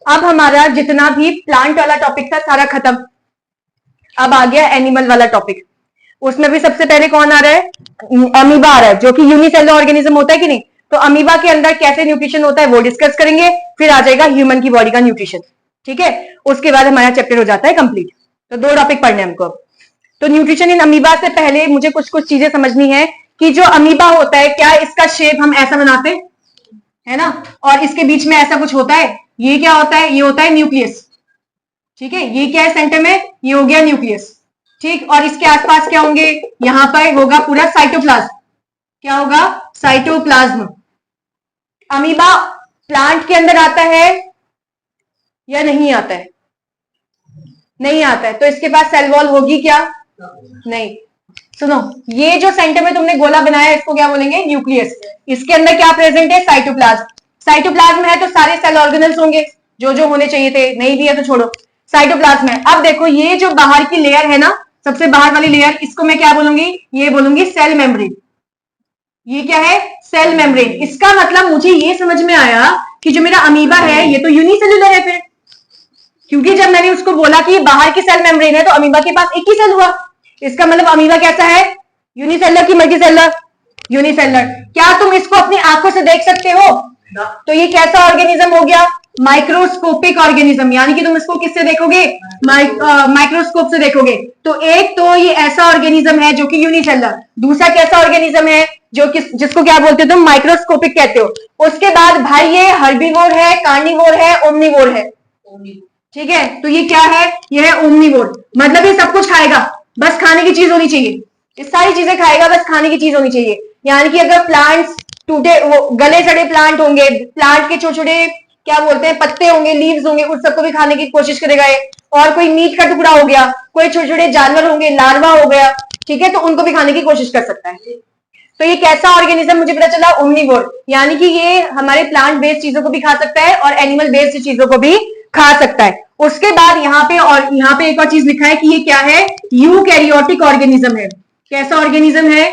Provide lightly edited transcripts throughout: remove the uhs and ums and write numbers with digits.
अब हमारा जितना भी प्लांट वाला टॉपिक था सारा खत्म। अब आ गया एनिमल वाला टॉपिक। उसमें भी सबसे पहले कौन आ रहा है? अमीबा आ रहा है, जो कि यूनिसेलुलर ऑर्गेनिज्म होता है कि नहीं। तो अमीबा के अंदर कैसे न्यूट्रिशन होता है वो डिस्कस करेंगे। फिर आ जाएगा ह्यूमन की बॉडी का न्यूट्रिशन। ठीक है, उसके बाद हमारा चैप्टर हो जाता है कंप्लीट। तो 2 टॉपिक पढ़ने हमको। तो न्यूट्रिशन इन अमीबा से पहले मुझे कुछ कुछ चीजें समझनी है कि जो अमीबा होता है, क्या इसका शेप हम ऐसा बनाते है ना, और इसके बीच में ऐसा कुछ होता है। ये क्या होता है? ये होता है न्यूक्लियस। ठीक है, ये क्या है सेंटर में? ये हो गया न्यूक्लियस। ठीक, और इसके आसपास क्या होंगे? यहां पर होगा पूरा साइटोप्लाज्म। क्या होगा? साइटोप्लाज्म। अमीबा प्लांट के अंदर आता है या नहीं आता है? नहीं आता है। तो इसके पास सेल वॉल होगी क्या? नहीं। सुनो, ये जो सेंटर में तुमने गोला बनाया इसको क्या बोलेंगे? न्यूक्लियस। इसके अंदर क्या प्रेजेंट है? साइटोप्लाज्म। साइटोप्लाज्म है तो सारे सेल ऑर्गेनल्स होंगे जो जो होने चाहिए थे। नहीं भी है तो छोड़ो, साइटोप्लाज्म है। अब देखो, ये जो बाहर की लेयर है ना, सबसे बाहर वाली लेयर, इसको मैं क्या बोलूंगी? ये बोलूंगी सेल मेम्ब्रेन। ये क्या है? Cell membrane. इसका मतलब मुझे ये समझ में आया कि जो मेरा अमीबा है ये तो यूनिसेलुलर है फिर, क्योंकि जब मैंने उसको बोला कि बाहर की सेल मेम्ब्रेन है तो अमीबा के पास एक ही सेल हुआ। इसका मतलब अमीबा कैसा है? यूनिसेलुलर की मल्टीसेलुलर? यूनिसेलुलर। क्या तुम इसको अपनी आंखों से देख सकते हो? तो ये कैसा ऑर्गेनिज्म हो गया? Microscopic organism. यानी कि तुम इसको किससे देखोगे? माइक्रोस्कोप से देखोगे। तो एक तो ये ऐसा ऑर्गेनिज्म है जो कि यूनिसेलुलर। दूसरा कैसा ऑर्गेनिज्म है? जो कि जिसको क्या बोलते हो तुम? माइक्रोस्कोपिक कहते हो। उसके बाद भाई ये हर्बीवोर है, कार्निवोर है, ओमनीवोर है। ठीक है, तो ये क्या है? ये है ओमनीवोर। मतलब ये सब कुछ खाएगा, बस खाने की चीज होनी चाहिए। ये सारी चीजें खाएगा, बस खाने की चीज होनी चाहिए। यानी कि अगर प्लांट्स टूटे, वो गले सड़े प्लांट होंगे, प्लांट के छोटे छोटे क्या बोलते हैं पत्ते होंगे, लीव्स होंगे, उस सबको भी खाने की कोशिश करेगा ये। और कोई मीट का टुकड़ा हो गया, कोई छोटे छोटे जानवर होंगे, लार्वा हो गया, ठीक है, तो उनको भी खाने की कोशिश कर सकता है। तो ये कैसा ऑर्गेनिज्म मुझे पता चला? ओमनीवोर। यानी कि ये हमारे प्लांट बेस्ड चीजों को भी खा सकता है और एनिमल बेस्ड चीजों को भी खा सकता है। उसके बाद यहाँ पे, और यहाँ पे एक और चीज लिखा है कि ये क्या है? यूकैरियोटिक ऑर्गेनिज्म है। कैसा ऑर्गेनिज्म है?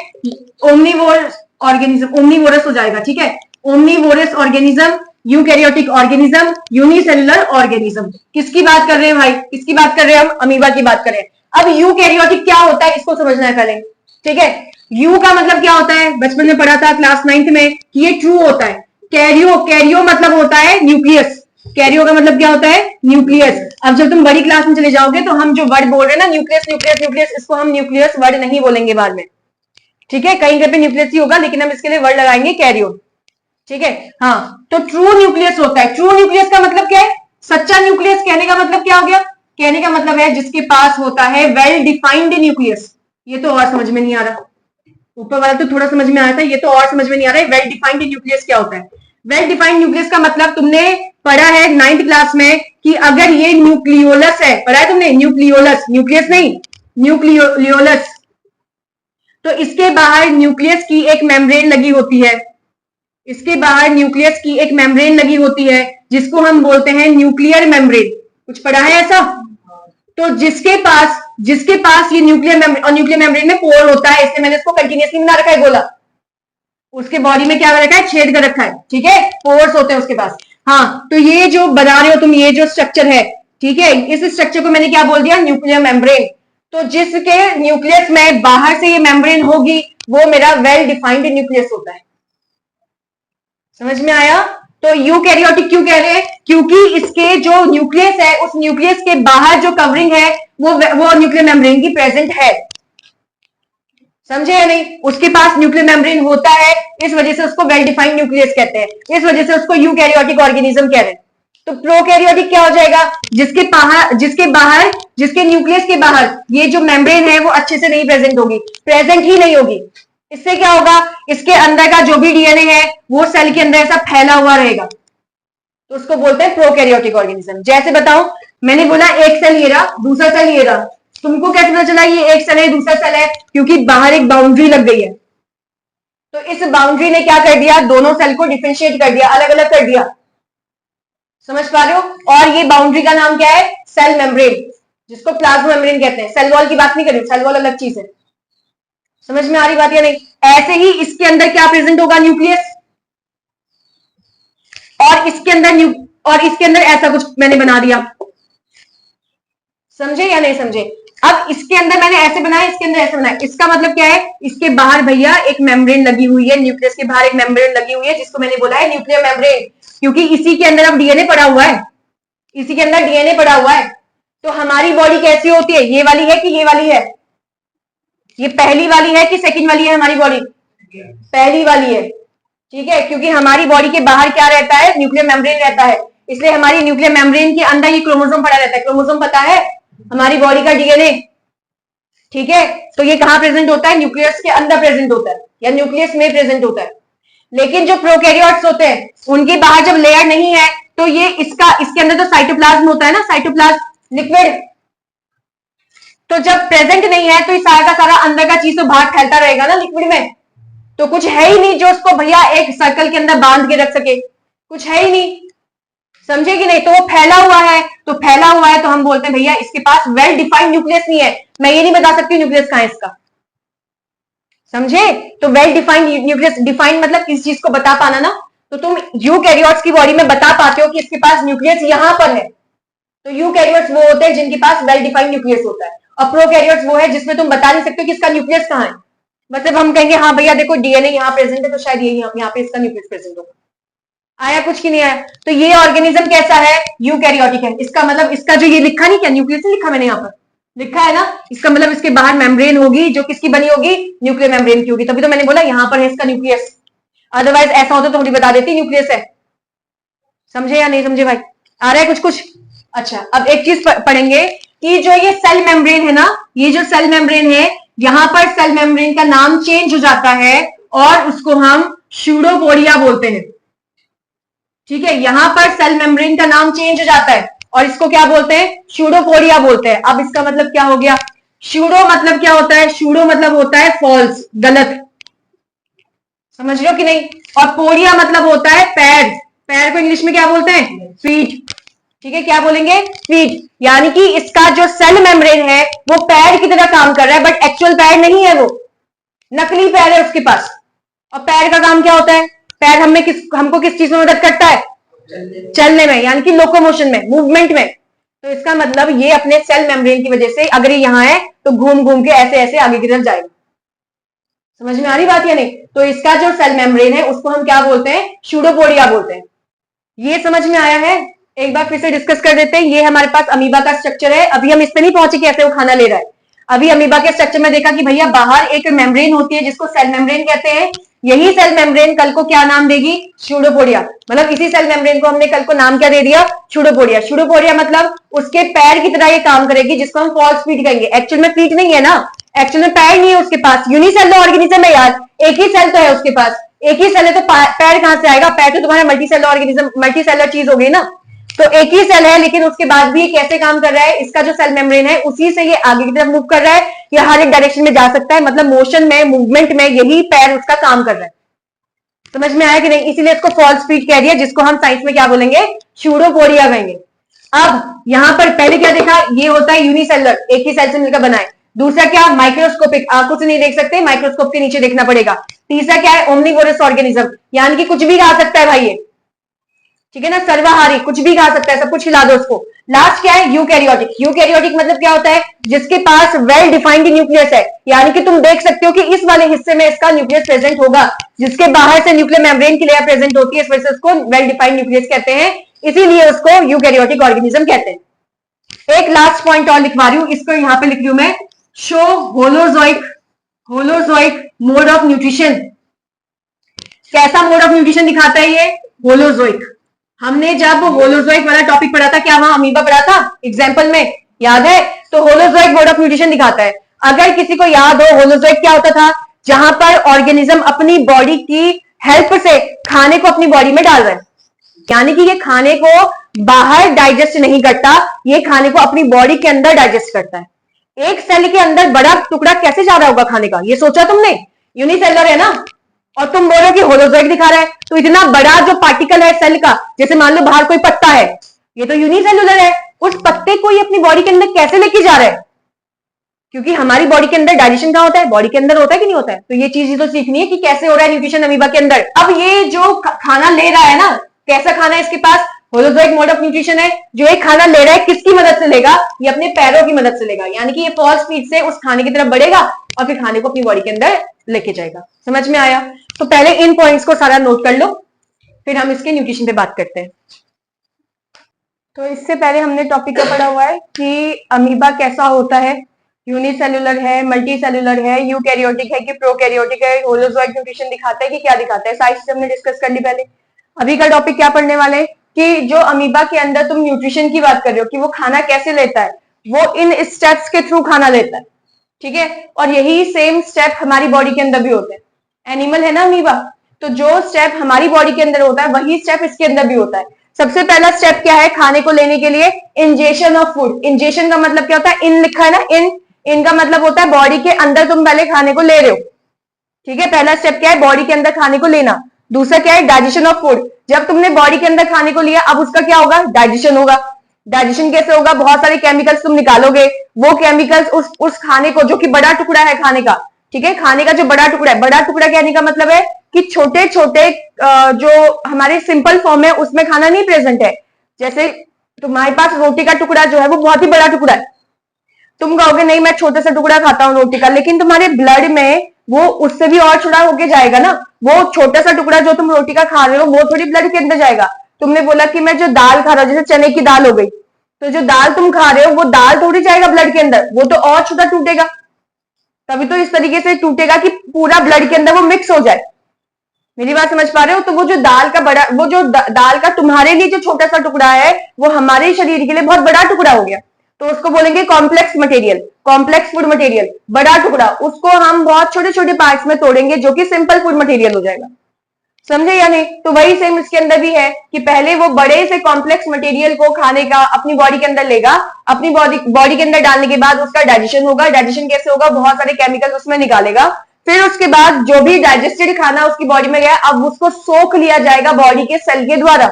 Omnivore organism. ओमनीवोरस हो जाएगा। ठीक है, omnivorous organism, eukaryotic organism, unicellular organism. किसकी बात कर रहे हैं भाई? किसकी बात कर रहे हैं हम? अमीबा की बात कर रहे हैं। अब यूकैरियोटिक क्या होता है इसको समझना है पहले। ठीक है, यू का मतलब क्या होता है? बचपन में पढ़ा था क्लास 9th में कि ये ट्रू होता है। कैरियो, कैरियो मतलब होता है न्यूक्लियस। कैरियो का मतलब क्या होता है? न्यूक्लियस। अब जब तुम बड़ी क्लास में चले जाओगे तो हम जो वर्ड बोल रहे हैं ना, न्यूक्लियस न्यूक्लियस न्यूक्लियस, इसको हम न्यूक्लियस वर्ड नहीं बोलेंगे बाद में। ठीक है, कहीं पे न्यूक्लियस ही होगा, लेकिन हम इसके लिए वर्ड लगाएंगे कैरियो। ठीक है, हाँ, तो ट्रू न्यूक्लियस होता है। ट्रू न्यूक्लियस का मतलब क्या है? सच्चा न्यूक्लियस। कहने का मतलब क्या हो गया? कहने का मतलब है जिसके पास होता है वेल डिफाइंड न्यूक्लियस। ये तो और समझ में नहीं आ रहा, ऊपर वाला तो थोड़ा समझ में आया था, ये तो और समझ में नहीं आ रहा है। वेल डिफाइंड न्यूक्लियस क्या होता है? वेल डिफाइंड न्यूक्लियस का मतलब तुमने पढ़ा है 9th क्लास में कि अगर ये न्यूक्लियोलस है, पढ़ा है तुमने? न्यूक्लियोलस, न्यूक्लियस नहीं, न्यूक्लियोलस। तो इसके बाहर न्यूक्लियस की एक मेम्ब्रेन लगी होती है। इसके बाहर न्यूक्लियस की एक मेम्ब्रेन लगी होती है जिसको हम बोलते हैं न्यूक्लियर मेम्ब्रेन। कुछ पढ़ा है ऐसा? तो जिसके पास ये न्यूक्लियर मेम्ब्रेन, और न्यूक्लियर मेम्ब्रेन में पोर होता है, इसलिए मैंने इसको कंटिन्यूसली बना रखा है गोला। उसके बॉडी में क्या कर रखा है? छेद कर रखा है। ठीक है, पोर्स होते हैं उसके पास। हाँ, तो ये जो बना रहे हो तुम, ये जो स्ट्रक्चर है, ठीक है, इस स्ट्रक्चर को मैंने क्या बोल दिया? Nuclear membrane. तो जिसके न्यूक्लियस में बाहर से ये मेम्ब्रेन होगी वो मेरा वेल डिफाइंड न्यूक्लियस होता है। समझ में आया? तो यूकैरियोटिक क्यों कह रहे हैं? क्योंकि इसके जो न्यूक्लियस है, उस न्यूक्लियस के बाहर जो कवरिंग है वो न्यूक्लियर मेम्ब्रेन की प्रेजेंट है। समझे या नहीं? उसके पास न्यूक्लियर मेम्ब्रेन होता है, इस वजह से उसको वेल डिफाइंड न्यूक्लियस कहते हैं, इस वजह से उसको यूकैरियोटिक ऑर्गेनिज्म कह रहे हैं। तो प्रोकैरियोटिक क्या हो जाएगा? जिसके न्यूक्लियस के बाहर ये जो मेम्ब्रेन है वो अच्छे से नहीं प्रेजेंट होगी, प्रेजेंट ही नहीं होगी। इससे क्या होगा? इसके अंदर का जो भी डीएनए है वो सेल के अंदर ऐसा फैला हुआ रहेगा, तो उसको बोलते हैं प्रोकैरियोटिक ऑर्गेनिज्म। जैसे बताओ, मैंने बोला एक सेल ये रहा, दूसरा सेल ये रहा, तुमको कैसे पता चला ये एक सेल है दूसरा सेल है? क्योंकि बाहर एक बाउंड्री लग गई है। तो इस बाउंड्री ने क्या कर दिया? दोनों सेल को डिफरेंशिएट कर दिया, अलग अलग कर दिया। समझ पा रहे हो? और ये बाउंड्री का नाम क्या है? सेल मेम्ब्रेन, जिसको प्लाज्मा मेम्ब्रेन कहते हैं। सेल वॉल की बात नहीं कर रही, सेल वॉल अलग चीज है। समझ में आ रही बात या नहीं? ऐसे ही इसके अंदर क्या प्रेजेंट होगा? न्यूक्लियस। और इसके अंदर और इसके अंदर ऐसा कुछ मैंने बना दिया, समझे या नहीं समझे? अब इसके अंदर मैंने ऐसे बनाया, इसके अंदर ऐसे बनाया, इसका मतलब क्या है, इसके बाहर भैया एक मेम्ब्रेन लगी हुई है, न्यूक्लियस के बाहर एक मेम्ब्रेन लगी हुई है जिसको मैंने बोला है न्यूक्लियर मेम्ब्रेन, क्योंकि इसी के अंदर अब डीएनए पड़ा हुआ है, इसी के अंदर डीएनए पड़ा हुआ है। तो हमारी बॉडी कैसी होती है, ये वाली है कि ये वाली है? ये पहली वाली है कि सेकंड वाली है? हमारी बॉडी पहली वाली है, ठीक है, क्योंकि हमारी बॉडी के बाहर क्या रहता है, न्यूक्लियर मेम्ब्रेन रहता है, इसलिए हमारी न्यूक्लियर मेम्ब्रेन के अंदर ये क्रोमोसोम पड़ा रहता है। क्रोमोसोम पता है हमारी बॉडी का डीएनए, ठीक है, तो ये कहां प्रेजेंट होता है, न्यूक्लियस के अंदर प्रेजेंट होता है या न्यूक्लियस में प्रेजेंट होता है। लेकिन जो प्रोकैरियोट्स होते हैं उनके बाहर जब लेयर नहीं है तो ये इसके अंदर तो साइटोप्लाज्म होता है ना, साइटोप्लाज्म लिक्विड, तो जब प्रेजेंट नहीं है तो ये सारा का सारा अंदर का चीज तो बाहर फैलता रहेगा ना लिक्विड में, तो कुछ है ही नहीं जो उसको भैया एक सर्कल के अंदर बांध के रख सके, कुछ है ही नहीं, समझे कि नहीं? तो वो फैला हुआ है, तो फैला हुआ है तो हम बोलते हैं भैया इसके पास वेल डिफाइंड न्यूक्लियस नहीं है, मैं ये नहीं बता सकती न्यूक्लियस कहां है इसका, समझे? तो वेल डिफाइंड न्यूक्लियस, डिफाइंड मतलब किस चीज को बता पाना ना, तो तुम यूकैरियोट्स की बॉडी में बता पाते हो कि इसके पास न्यूक्लियस यहां पर है, तो यूकैरियोट्स वो होते हैं जिनके पास वेल डिफाइंड न्यूक्लियस होता है, और प्रोकैरियोट्स वो है जिसमें तुम बता नहीं सकते कि इसका न्यूक्लियस कहां है, मतलब हम कहेंगे हाँ भैया देखो डीएनए यहाँ प्रेजेंट है तो शायद यही यहाँ पे इसका न्यूक्लियस प्रेजेंट होगा, आया कुछ की नहीं आया? तो ये ऑर्गेनिज्म कैसा है, यूकैरियोटिक है, इसका मतलब इसका जो ये लिखा नहीं क्या, न्यूक्लियस लिखा मैंने यहाँ पर, लिखा है ना, इसका मतलब इसके बाहर मेम्ब्रेन होगी जो किसकी बनी होगी, न्यूक्लियर मेम्ब्रेन की होगी, तभी तो मैंने बोला यहाँ पर है इसका न्यूक्लियस, अदरवाइज ऐसा होता तो थोड़ी बता देती न्यूक्लियस है, समझे या नहीं समझे भाई? आ रहा है कुछ कुछ? अच्छा, अब एक चीज पढ़ेंगे कि जो ये सेल मेम्ब्रेन है ना, ये जो सेल मेम्ब्रेन है, यहां पर सेल मेम्ब्रेन का नाम चेंज हो जाता है और उसको हम स्यूडोपोडिया बोलते हैं, ठीक है, यहां पर सेल मेम्ब्रेन का नाम चेंज हो जाता है और इसको क्या बोलते हैं, स्यूडोपोडिया बोलते हैं। अब इसका मतलब क्या हो गया, स्यूडो मतलब क्या होता है, स्यूडो मतलब होता है फॉल्स, गलत, समझ रहे हो कि नहीं, और पोडिया मतलब होता है पैर, पैर को इंग्लिश में क्या बोलते हैं, फीट, ठीक है, क्या बोलेंगे, फीट, यानी कि इसका जो सेल मेम्ब्रेन है वो पैर की तरह काम कर रहा है, बट एक्चुअल पैर नहीं है, वो नकली पैर है उसके पास। और पैर का काम क्या होता है, पैर हमको किस चीज में मदद करता है, चलने में, यानी कि लोकोमोशन में, मूवमेंट में। तो इसका मतलब ये अपने सेल मेम्ब्रेन की वजह से अगर ये यहां है तो घूम घूम के ऐसे ऐसे आगे की तरफ जाएगा, समझ में आ रही बात या नहीं? तो इसका जो सेल मेम्ब्रेन है उसको हम क्या बोलते हैं, स्यूडोपोडिया बोलते हैं। ये समझ में आया है? एक बार फिर से डिस्कस कर देते हैं। ये हमारे पास अमीबा का स्ट्रक्चर है, अभी हम इस पे नहीं पहुंचे कि ऐसे वो खाना ले रहा है, अभी अमीबा के स्ट्रक्चर में देखा कि भैया बाहर एक मेम्ब्रेन होती है जिसको सेल मेम्ब्रेन कहते हैं, यही सेल मेम्ब्रेन कल को क्या नाम देगी, स्यूडोपोडिया, मतलब इसी सेल मेम्ब्रेन को हमने कल को नाम क्या दे दिया, स्यूडोपोडिया। स्यूडोपोडिया मतलब उसके पैर की तरह ये काम करेगी, जिसको हम फॉल्स फीट कहेंगे, एक्चुअल में फीट नहीं है ना, एक्चुअल में पैर नहीं है उसके पास, यूनिसेलुलर ऑर्गेनिज्म है यार, एक ही सेल तो है उसके पास, एक ही सेल है तो पैर कहां से आएगा, पैर तो तुम्हारा मल्टीसेलुलर ऑर्गेनिज्म, मल्टीसेलुलर चीज हो गई ना, तो एक ही सेल है, लेकिन उसके बाद भी कैसे काम कर रहा है, इसका जो सेल मेम्ब्रेन है उसी से ये आगे की तरफ मूव कर रहा है, ये हर एक डायरेक्शन में जा सकता है, मतलब मोशन में, मूवमेंट में यही पैर उसका काम कर रहा है, समझ में आया कि नहीं? इसीलिए इसको फॉल्स फीट कह दिया, जिसको हम साइंस में क्या बोलेंगे, स्यूडोपोडिया कहेंगे। अब यहां पर पहले क्या देखा, ये होता है यूनिसेलुलर, एक ही सेल से मिलकर बना है। दूसरा क्या, माइक्रोस्कोपिक, आंखों से नहीं देख सकते, माइक्रोस्कोप के नीचे देखना पड़ेगा। तीसरा क्या है, ओमनीवोरस ऑर्गेनिज्म, यानी कि कुछ भी खा सकता है भाई ये, ठीक है ना, सर्वाहारी, कुछ भी खा सकता है, सब कुछ खिला दो उसको। लास्ट क्या है, यूकैरियोटिक। यूकैरियोटिक मतलब क्या होता है, जिसके पास वेल डिफाइंड न्यूक्लियस है, यानी कि तुम देख सकते हो कि इस वाले हिस्से में इसका न्यूक्लियस प्रेजेंट होगा, जिसके बाहर से न्यूक्लियर मेम्ब्रेन की लेयर प्रेजेंट होती है, इस वजह से उसको वेल डिफाइंड न्यूक्लियस कहते हैं, इसीलिए उसको यूकैरियोटिक ऑर्गेनिज्म कहते हैं। एक लास्ट पॉइंट और लिखवा रही हूं, इसको यहां पे लिख रही हूं मैं, show holozoic mode of nutrition. कैसा मोड ऑफ न्यूट्रिशन दिखाता है ये, होलोजोइक। हमने जब होलोजोइक वाला टॉपिक पढ़ा था, क्या वहां अमीबा पढ़ा था एग्जाम्पल में, याद है? तो होलोजोइक मोड ऑफ न्यूट्रिशन दिखाता है। अगर किसी को याद हो, होलोजोइक क्या होता था, जहां पर ऑर्गेनिज्म अपनी बॉडी की हेल्प से खाने को अपनी बॉडी में डाल रहा है, यानी कि ये खाने को बाहर डाइजेस्ट नहीं करता, ये खाने को अपनी बॉडी के अंदर डाइजेस्ट करता है। एक सेल के अंदर बड़ा टुकड़ा कैसे जा रहा होगा खाने का, ये सोचा तुमने? यूनिसेलुलर है ना, और तुम बोलो कि होलोजोइक दिखा रहा है, तो इतना बड़ा जो पार्टिकल है सेल का, जैसे मान लो बाहर कोई पत्ता है, ये तो यूनिसेलुलर है, उस पत्ते को ये अपनी बॉडी के अंदर कैसे लेके जा रहा है? क्योंकि हमारी बॉडी के अंदर डाइजेशन कहां होता है, बॉडी के अंदर होता है कि नहीं होता है? तो ये चीज तो सीखनी है कि कैसे हो रहा है न्यूट्रिशन अमीबा के अंदर। अब ये जो खाना ले रहा है ना, कैसा खाना है इसके पास, होलोजोइक मोड ऑफ न्यूट्रिशन है, जो एक खाना ले रहा है किसकी मदद से लेगा, ये अपने पैरों की मदद से लेगा, यानी कि ये फॉल स्पीड से उस खाने की तरफ बढ़ेगा और फिर खाने को अपनी बॉडी के अंदर लेके जाएगा। समझ में आया? तो पहले इन पॉइंट्स को सारा नोट कर लो, फिर हम इसके न्यूट्रिशन पे बात करते हैं। तो इससे पहले हमने टॉपिक क्या पढ़ा हुआ है कि अमीबा कैसा होता है, यूनिसेलुलर है, मल्टी सेलुलर है, यूकैरियोटिक है कि प्रोकैरियोटिक है, होलोजोइक न्यूट्रिशन दिखाता है कि क्या दिखाता है, सारी चीजें हमने डिस्कस कर ली पहले। अभी का टॉपिक क्या पढ़ने वाले हैं कि जो अमीबा के अंदर तुम न्यूट्रिशन की बात कर रहे हो कि वो खाना कैसे लेता है, वो इन स्टेप्स के थ्रू खाना लेता है, ठीक है। और यही सेम स्टेप हमारी बॉडी के अंदर भी होते हैं। एनिमल है ना अमीबा, तो जो स्टेप हमारी बॉडी के अंदर होता है वही स्टेप इसके अंदर भी होता है। सबसे पहला स्टेप क्या है खाने को लेने के लिए? Ingestion of food. इंजेशन का मतलब क्या होता है? इन लिखा है ना, इन का मतलब होता है बॉडी के अंदर तुम पहले खाने को ले रहे हो, ठीक है। पहला स्टेप क्या है? बॉडी के अंदर खाने को लेना। दूसरा क्या है? Digestion of food. जब तुमने बॉडी के अंदर खाने को लिया, अब उसका क्या होगा? डाइजेशन होगा। डाइजेशन कैसे होगा? बहुत सारे केमिकल्स तुम निकालोगे, वो केमिकल्स उस खाने को, जो कि बड़ा टुकड़ा है खाने का, ठीक है, खाने का जो बड़ा टुकड़ा है, बड़ा टुकड़ा कहने का मतलब है कि छोटे छोटे जो हमारे सिंपल फॉर्म है उसमें खाना नहीं प्रेजेंट है। जैसे तुम्हारे पास रोटी का टुकड़ा जो है वो बहुत ही बड़ा टुकड़ा है, तुम कहोगे नहीं मैं छोटे सा टुकड़ा खाता हूँ रोटी का, लेकिन तुम्हारे ब्लड में वो उससे भी और छोटा होके जाएगा ना। वो छोटा सा टुकड़ा जो तुम रोटी का खा रहे हो वो थोड़ी ब्लड के अंदर जाएगा। तुमने बोला कि मैं जो दाल खा रहा हूँ, जैसे चने की दाल हो गई, तो जो दाल तुम खा रहे हो वो दाल थोड़ी जाएगा ब्लड के अंदर, वो तो और छोटा टूटेगा। तभी तो इस तरीके से टूटेगा कि पूरा ब्लड के अंदर वो मिक्स हो जाए। मेरी बात समझ पा रहे हो? तो वो जो दाल का बड़ा, वो जो दाल का तुम्हारे लिए जो छोटा सा टुकड़ा है वो हमारे शरीर के लिए बहुत बड़ा टुकड़ा हो गया, तो उसको बोलेंगे complex material, complex food material, बड़ा टुकड़ा। उसको हम बहुत छोटे छोटे पार्ट्स में तोड़ेंगे जो कि सिंपल फूड मटेरियल हो जाएगा। समझे या नहीं? तो वही सेम इसके अंदर भी है कि पहले वो बड़े से कॉम्प्लेक्स मटेरियल को खाने का अपनी बॉडी के अंदर लेगा, अपनी बॉडी के अंदर डालने के बाद उसका डाइजेशन होगा। डाइजेशन कैसे होगा? बहुत सारे केमिकल उसमें निकालेगा, फिर उसके बाद जो भी डाइजेस्टेड खाना उसकी बॉडी में गया, अब उसको सोख लिया जाएगा बॉडी के सेल के द्वारा,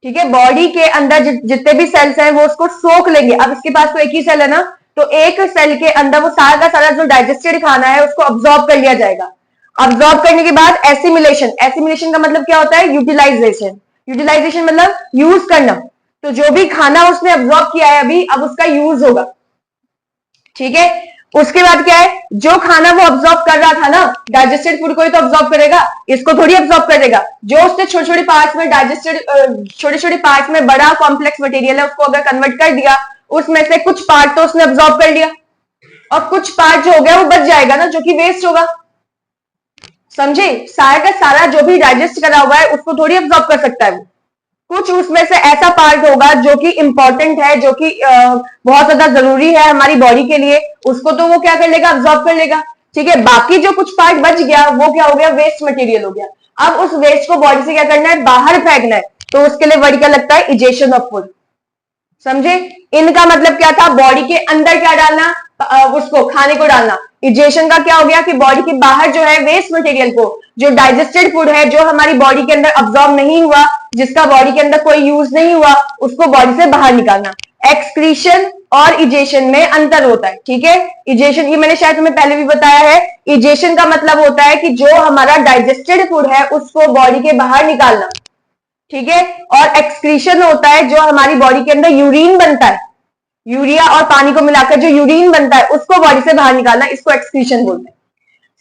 ठीक है। बॉडी के अंदर जितने भी सेल्स हैं वो उसको सोख लेंगे। अब इसके पास तो एक ही सेल है ना, तो एक सेल के अंदर वो सारा का सारा जो डाइजेस्टेड खाना है उसको अब्सॉर्ब कर लिया जाएगा। अब्सॉर्ब करने के बाद एसिमिलेशन, एसिमिलेशन का मतलब क्या होता है? यूटिलाइजेशन। यूटिलाइजेशन मतलब यूज करना। तो जो भी खाना उसने अब्सॉर्ब किया है अभी, अब उसका यूज होगा, ठीक है। उसके बाद क्या है? जो खाना वो अब्सॉर्ब कर रहा था ना, डाइजेस्टेड फूड को ही तो अब्सॉर्ब करेगा, इसको थोड़ी अब्सॉर्ब करेगा। जो उसने छोटे छोटे पार्ट्स में डाइजेस्टेड, छोटे छोटे पार्ट्स में बड़ा कॉम्प्लेक्स मटेरियल है, उसको अगर कन्वर्ट कर दिया, उसमें से कुछ पार्ट तो उसने अब्सॉर्ब कर लिया और कुछ पार्ट जो हो गया वो बच जाएगा ना, जो कि वेस्ट होगा। समझे? सारा का सारा जो भी डाइजेस्ट करा हुआ है उसको थोड़ी अब्सॉर्ब कर सकता है वो। कुछ उसमें से ऐसा पार्ट होगा जो कि इंपॉर्टेंट है, जो कि बहुत ज्यादा जरूरी है हमारी बॉडी के लिए, उसको तो वो क्या कर लेगा? अब्सॉर्ब कर लेगा, ठीक है। बाकी जो कुछ पार्ट बच गया वो क्या हो गया? वेस्ट मटेरियल हो गया। अब उस वेस्ट को बॉडी से क्या करना है? बाहर फेंकना है। तो उसके लिए वर्ड क्या लगता है? Egestion of food. समझे? इनका मतलब क्या था? बॉडी के अंदर क्या डालना? उसको खाने को डालना। इजेशन का क्या हो गया कि बॉडी के बाहर जो है वेस्ट मटेरियल को, जो डाइजेस्टेड फूड है, जो हमारी बॉडी के अंदर अब्सॉर्ब नहीं हुआ, जिसका बॉडी के अंदर कोई यूज नहीं हुआ, उसको बॉडी से बाहर निकालना। एक्सक्रीशन और इजेशन में अंतर होता है, ठीक है। इजेशन, ये मैंने शायद तुम्हें पहले भी बताया है। इजेशन का मतलब होता है कि जो हमारा डाइजेस्टेड फूड है उसको बॉडी के बाहर निकालना, ठीक है। और एक्सक्रीशन होता है जो हमारी बॉडी के अंदर यूरिन बनता है, यूरिया और पानी को मिलाकर जो यूरिन बनता है उसको बॉडी से बाहर निकालना, इसको एक्सक्रीशन बोलते हैं।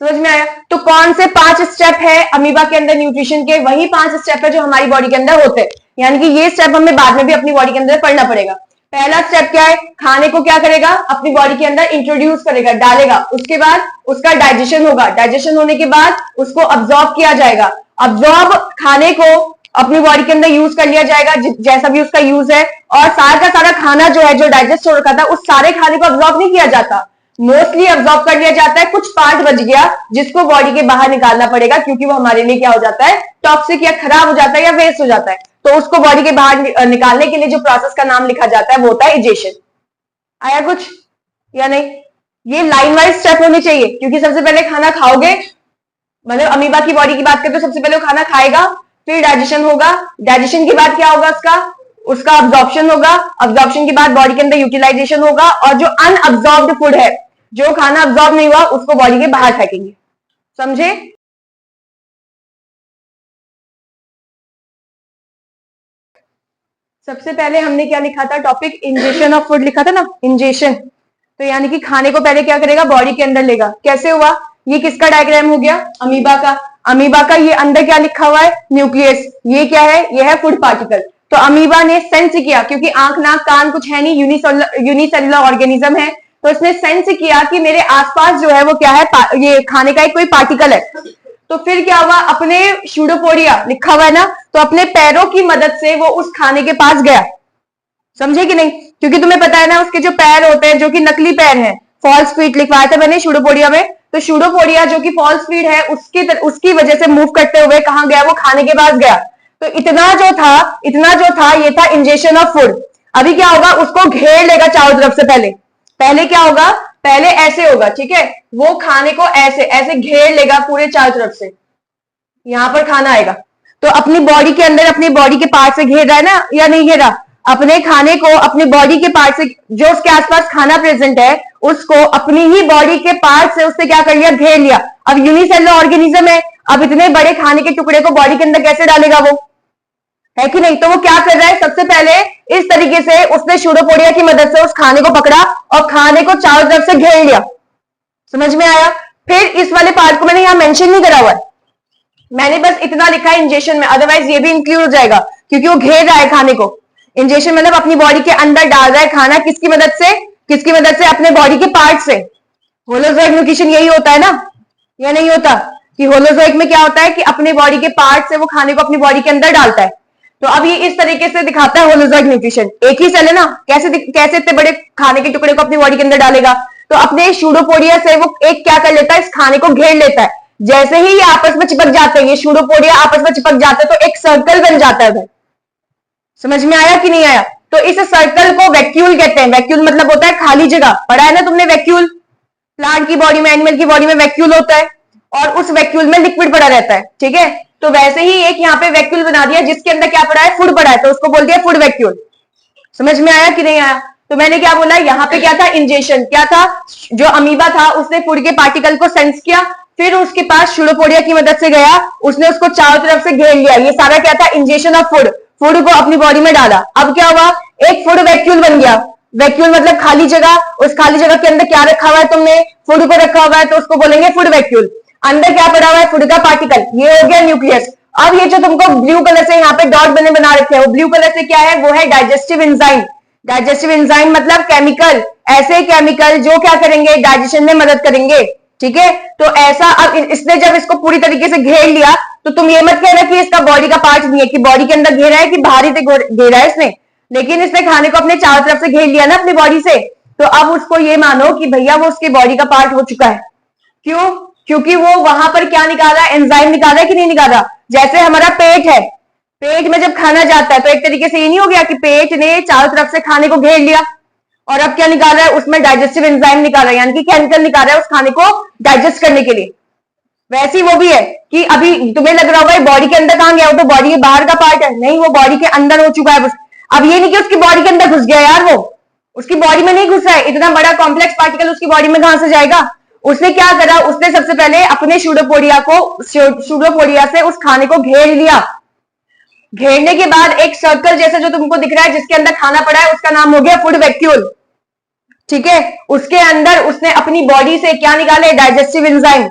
समझ में आया? तो कौन से 5 स्टेप है अमीबा के अंदर न्यूट्रिशन के? वही 5 स्टेप है जो हमारी बॉडी के अंदर होते हैं, यानी कि ये स्टेप हमें बाद में भी अपनी बॉडी के अंदर पढ़ना पड़ेगा। पहला स्टेप क्या है? खाने को क्या करेगा? अपनी बॉडी के अंदर इंट्रोड्यूस करेगा, डालेगा। उसके बाद उसका डाइजेशन होगा, डाइजेशन होने के बाद उसको अब्सॉर्ब किया जाएगा। अब्सॉर्ब खाने को अपनी बॉडी के अंदर यूज कर लिया जाएगा, जैसा भी उसका यूज है। और सारा का सारा खाना जो है, जो डाइजेस्ट हो रखा था, उस सारे खाने को अब्सॉर्ब नहीं किया जाता, मोस्टली अब्सॉर्ब कर लिया जाता है। कुछ पार्ट बच गया जिसको बॉडी के बाहर निकालना पड़ेगा, क्योंकि वो हमारे लिए क्या हो जाता है? टॉक्सिक या खराब हो जाता है या वेस्ट हो जाता है। तो उसको बॉडी के बाहर निकालने के लिए जो प्रोसेस का नाम लिखा जाता है वो होता है इजेशन। आया कुछ या नहीं? ये लाइन वाइज स्टेप होने चाहिए, क्योंकि सबसे पहले खाना खाओगे, मतलब अमीबा की बॉडी की बात करते हो, सबसे पहले वो खाना खाएगा, फिर डाइजेशन होगा। डाइजेशन के बाद क्या होगा? उसका अब्जॉर्प्शन होगा। अब्जॉर्प्शन के बाद बॉडी के अंदर यूटिलाइजेशन होगा। और जो अनअब्जॉर्ब्ड फूड है, जो खाना अब्जॉर्ब नहीं हुआ, उसको बॉडी के बाहर फेंकेंगे। समझे? सबसे पहले हमने क्या लिखा था टॉपिक, इंजेशन ऑफ फूड लिखा था ना, इंजेशन। तो यानी कि खाने को पहले क्या करेगा, बॉडी के अंदर लेगा। कैसे हुआ, ये किसका डायग्राम हो गया, अमीबा का। अमीबा का ये अंदर क्या लिखा हुआ है, न्यूक्लियस। ये क्या है, ये है फूड पार्टिकल। तो अमीबा ने सेंस किया, क्योंकि आंख नाक कान कुछ है नहीं, यूनिसेलुलर ऑर्गेनिज्म है, तो उसने सेंस किया कि मेरे आसपास जो है वो क्या है, ये खाने का एक कोई पार्टिकल है। तो फिर क्या हुआ, अपने शूडोपोडिया लिखा हुआ है ना, तो अपने पैरों की मदद से वो उस खाने के पास गया। समझे कि नहीं, क्योंकि तुम्हें पता है ना उसके जो पैर होते हैं जो कि नकली पैर हैं, फॉल्स फीट लिखवाया था मैंने शूडोपोडिया में। तो शूडोपोडिया जो कि फॉल्स फीट है उसकी वजह से मूव करते हुए कहां गया, वो खाने के पास गया। तो इतना जो था ये था इंजेक्शन ऑफ फूड। अभी क्या होगा, उसको घेर लेगा चारों तरफ से। पहले क्या होगा, पहले ऐसे होगा, ठीक है, वो खाने को ऐसे ऐसे घेर लेगा पूरे चारों तरफ से, यहां पर खाना आएगा। तो अपनी बॉडी के अंदर अपनी बॉडी के पार्ट से घेर रहा है ना, या नहीं घेर रहा, अपने खाने को अपनी बॉडी के पार्ट से, जो उसके आसपास खाना प्रेजेंट है उसको अपनी ही बॉडी के पार्ट से उसने क्या कर लिया, घेर लिया। अब यूनिसेलुलर ऑर्गेनिज्म है, अब इतने बड़े खाने के टुकड़े को बॉडी के अंदर कैसे डालेगा वो, है कि नहीं। तो वो क्या कर रहा है, सबसे पहले इस तरीके से उसने शूडोपोडिया की मदद से उस खाने को पकड़ा और खाने को चारों तरफ से घेर लिया। समझ में आया। फिर इस वाले पार्ट को मैंने यहां मेंशन नहीं करा हुआ है, मैंने बस इतना लिखा है इंजेक्शन में, अदरवाइज ये भी इंक्लूड हो जाएगा क्योंकि वो घेर रहा है खाने को। इंजेक्शन मतलब अपनी बॉडी के अंदर डाल रहा है खाना, किसकी मदद से, अपने बॉडी के पार्ट से। होलोजोइक न्यूट्रिशन यही होता है ना, या नहीं होता, कि होलोजोइक में क्या होता है कि अपने बॉडी के पार्ट से वो खाने को अपनी बॉडी के अंदर डालता है। तो अब ये इस तरीके से दिखाता है होलोजोइक न्यूट्रिशन। एक ही सेल है ना, कैसे इतने बड़े खाने के टुकड़े को अपनी बॉडी के अंदर डालेगा। तो अपने शूडोपोडिया से वो एक क्या कर लेता है, इस खाने को घेर लेता है। जैसे ही ये आपस में चिपक जाते हैं, ये शूडोपोडिया आपस में चिपक जाते हैं, तो एक सर्कल बन जाता है उधर। समझ में आया कि नहीं आया। तो इस सर्कल को वैक्यूल कहते हैं। वैक्यूल मतलब होता है खाली जगह, पढ़ा है ना तुमने वैक्यूल, प्लांट की बॉडी में, एनिमल की बॉडी में वैक्यूल होता है और उस वैक्यूल में लिक्विड पड़ा रहता है, ठीक है। तो वैसे ही एक यहाँ पे वैक्यूल बना दिया जिसके अंदर क्या पड़ा है, फूड पड़ा है, तो उसको बोल दिया फूड वैक्यूल। समझ में आया कि नहीं आया। तो मैंने क्या बोला, यहाँ पे क्या था, इंजेक्शन। क्या था, जो अमीबा था उसने फूड के पार्टिकल को सेंस किया, फिर उसके पास शूडोपोडिया की मदद से गया, उसने उसको चारों तरफ से घेर लिया। ये सारा क्या था, इंजेक्शन ऑफ फूड। फूड को अपनी बॉडी में डाला। अब क्या हुआ, एक फूड वैक्यूल बन गया। वैक्यूल मतलब खाली जगह, उस खाली जगह के अंदर क्या रखा हुआ है तुमने, फूड को रखा हुआ है, तो उसको बोलेंगे फूड वैक्यूल। अंदर क्या पड़ा हुआ है, फूड का पार्टिकल, ये हो गया न्यूक्लियस। अब ये जो तुमको ब्लू कलर से यहाँ पे डॉट बना रखे हैं, वो ब्लू कलर से क्या है, वो है डाइजेस्टिव एंजाइम। डाइजेस्टिव एंजाइम मतलब केमिकल, ऐसे केमिकल जो क्या करेंगे, डाइजेशन में मदद करेंगे, ठीक है। तो ऐसा अब इसने जब इसको पूरी तरीके से घेर लिया, तो तुम ये मत कहना कि इसका बॉडी का पार्ट नहीं है, कि बॉडी के अंदर घेरा है कि बाहरी से घेरा है इसने, लेकिन इसने खाने को अपने चारों तरफ से घेर लिया ना अपनी बॉडी से। तो अब उसको ये मानो कि भैया वो उसकी बॉडी का पार्ट हो चुका है। क्यों, क्योंकि वो वहां पर क्या निकाला, एंजाइम निकाला है कि नहीं निकाला। जैसे हमारा पेट है, पेट में जब खाना जाता है तो एक तरीके से ये नहीं हो गया कि पेट ने चारों तरफ से खाने को घेर लिया, और अब क्या निकाल रहा है, उसमें डाइजेस्टिव एंजाइम निकाल रहा है, यानी कि केमिकल निकाल रहा है उस खाने को डाइजेस्ट करने के लिए। वैसी वो भी है कि अभी तुम्हें लग रहा होगा बॉडी के अंदर कहां गया, वो तो बॉडी के बाहर का पार्ट है, नहीं, वो बॉडी के अंदर हो चुका है। अब ये नहीं कि उसकी बॉडी के अंदर घुस गया यार, वो उसकी बॉडी में नहीं घुसा है, इतना बड़ा कॉम्प्लेक्स पार्टिकल उसकी बॉडी में कहां से जाएगा। उसने क्या करा, उसने सबसे पहले अपने शूडोपोडिया से उस खाने को घेर लिया। घेरने के बाद एक सर्कल जैसा जो तुमको दिख रहा है जिसके अंदर खाना पड़ा है, उसका नाम हो गया फूड वैक्यूल, ठीक है। उसके अंदर उसने अपनी बॉडी से क्या निकाले, डाइजेस्टिव एंजाइम।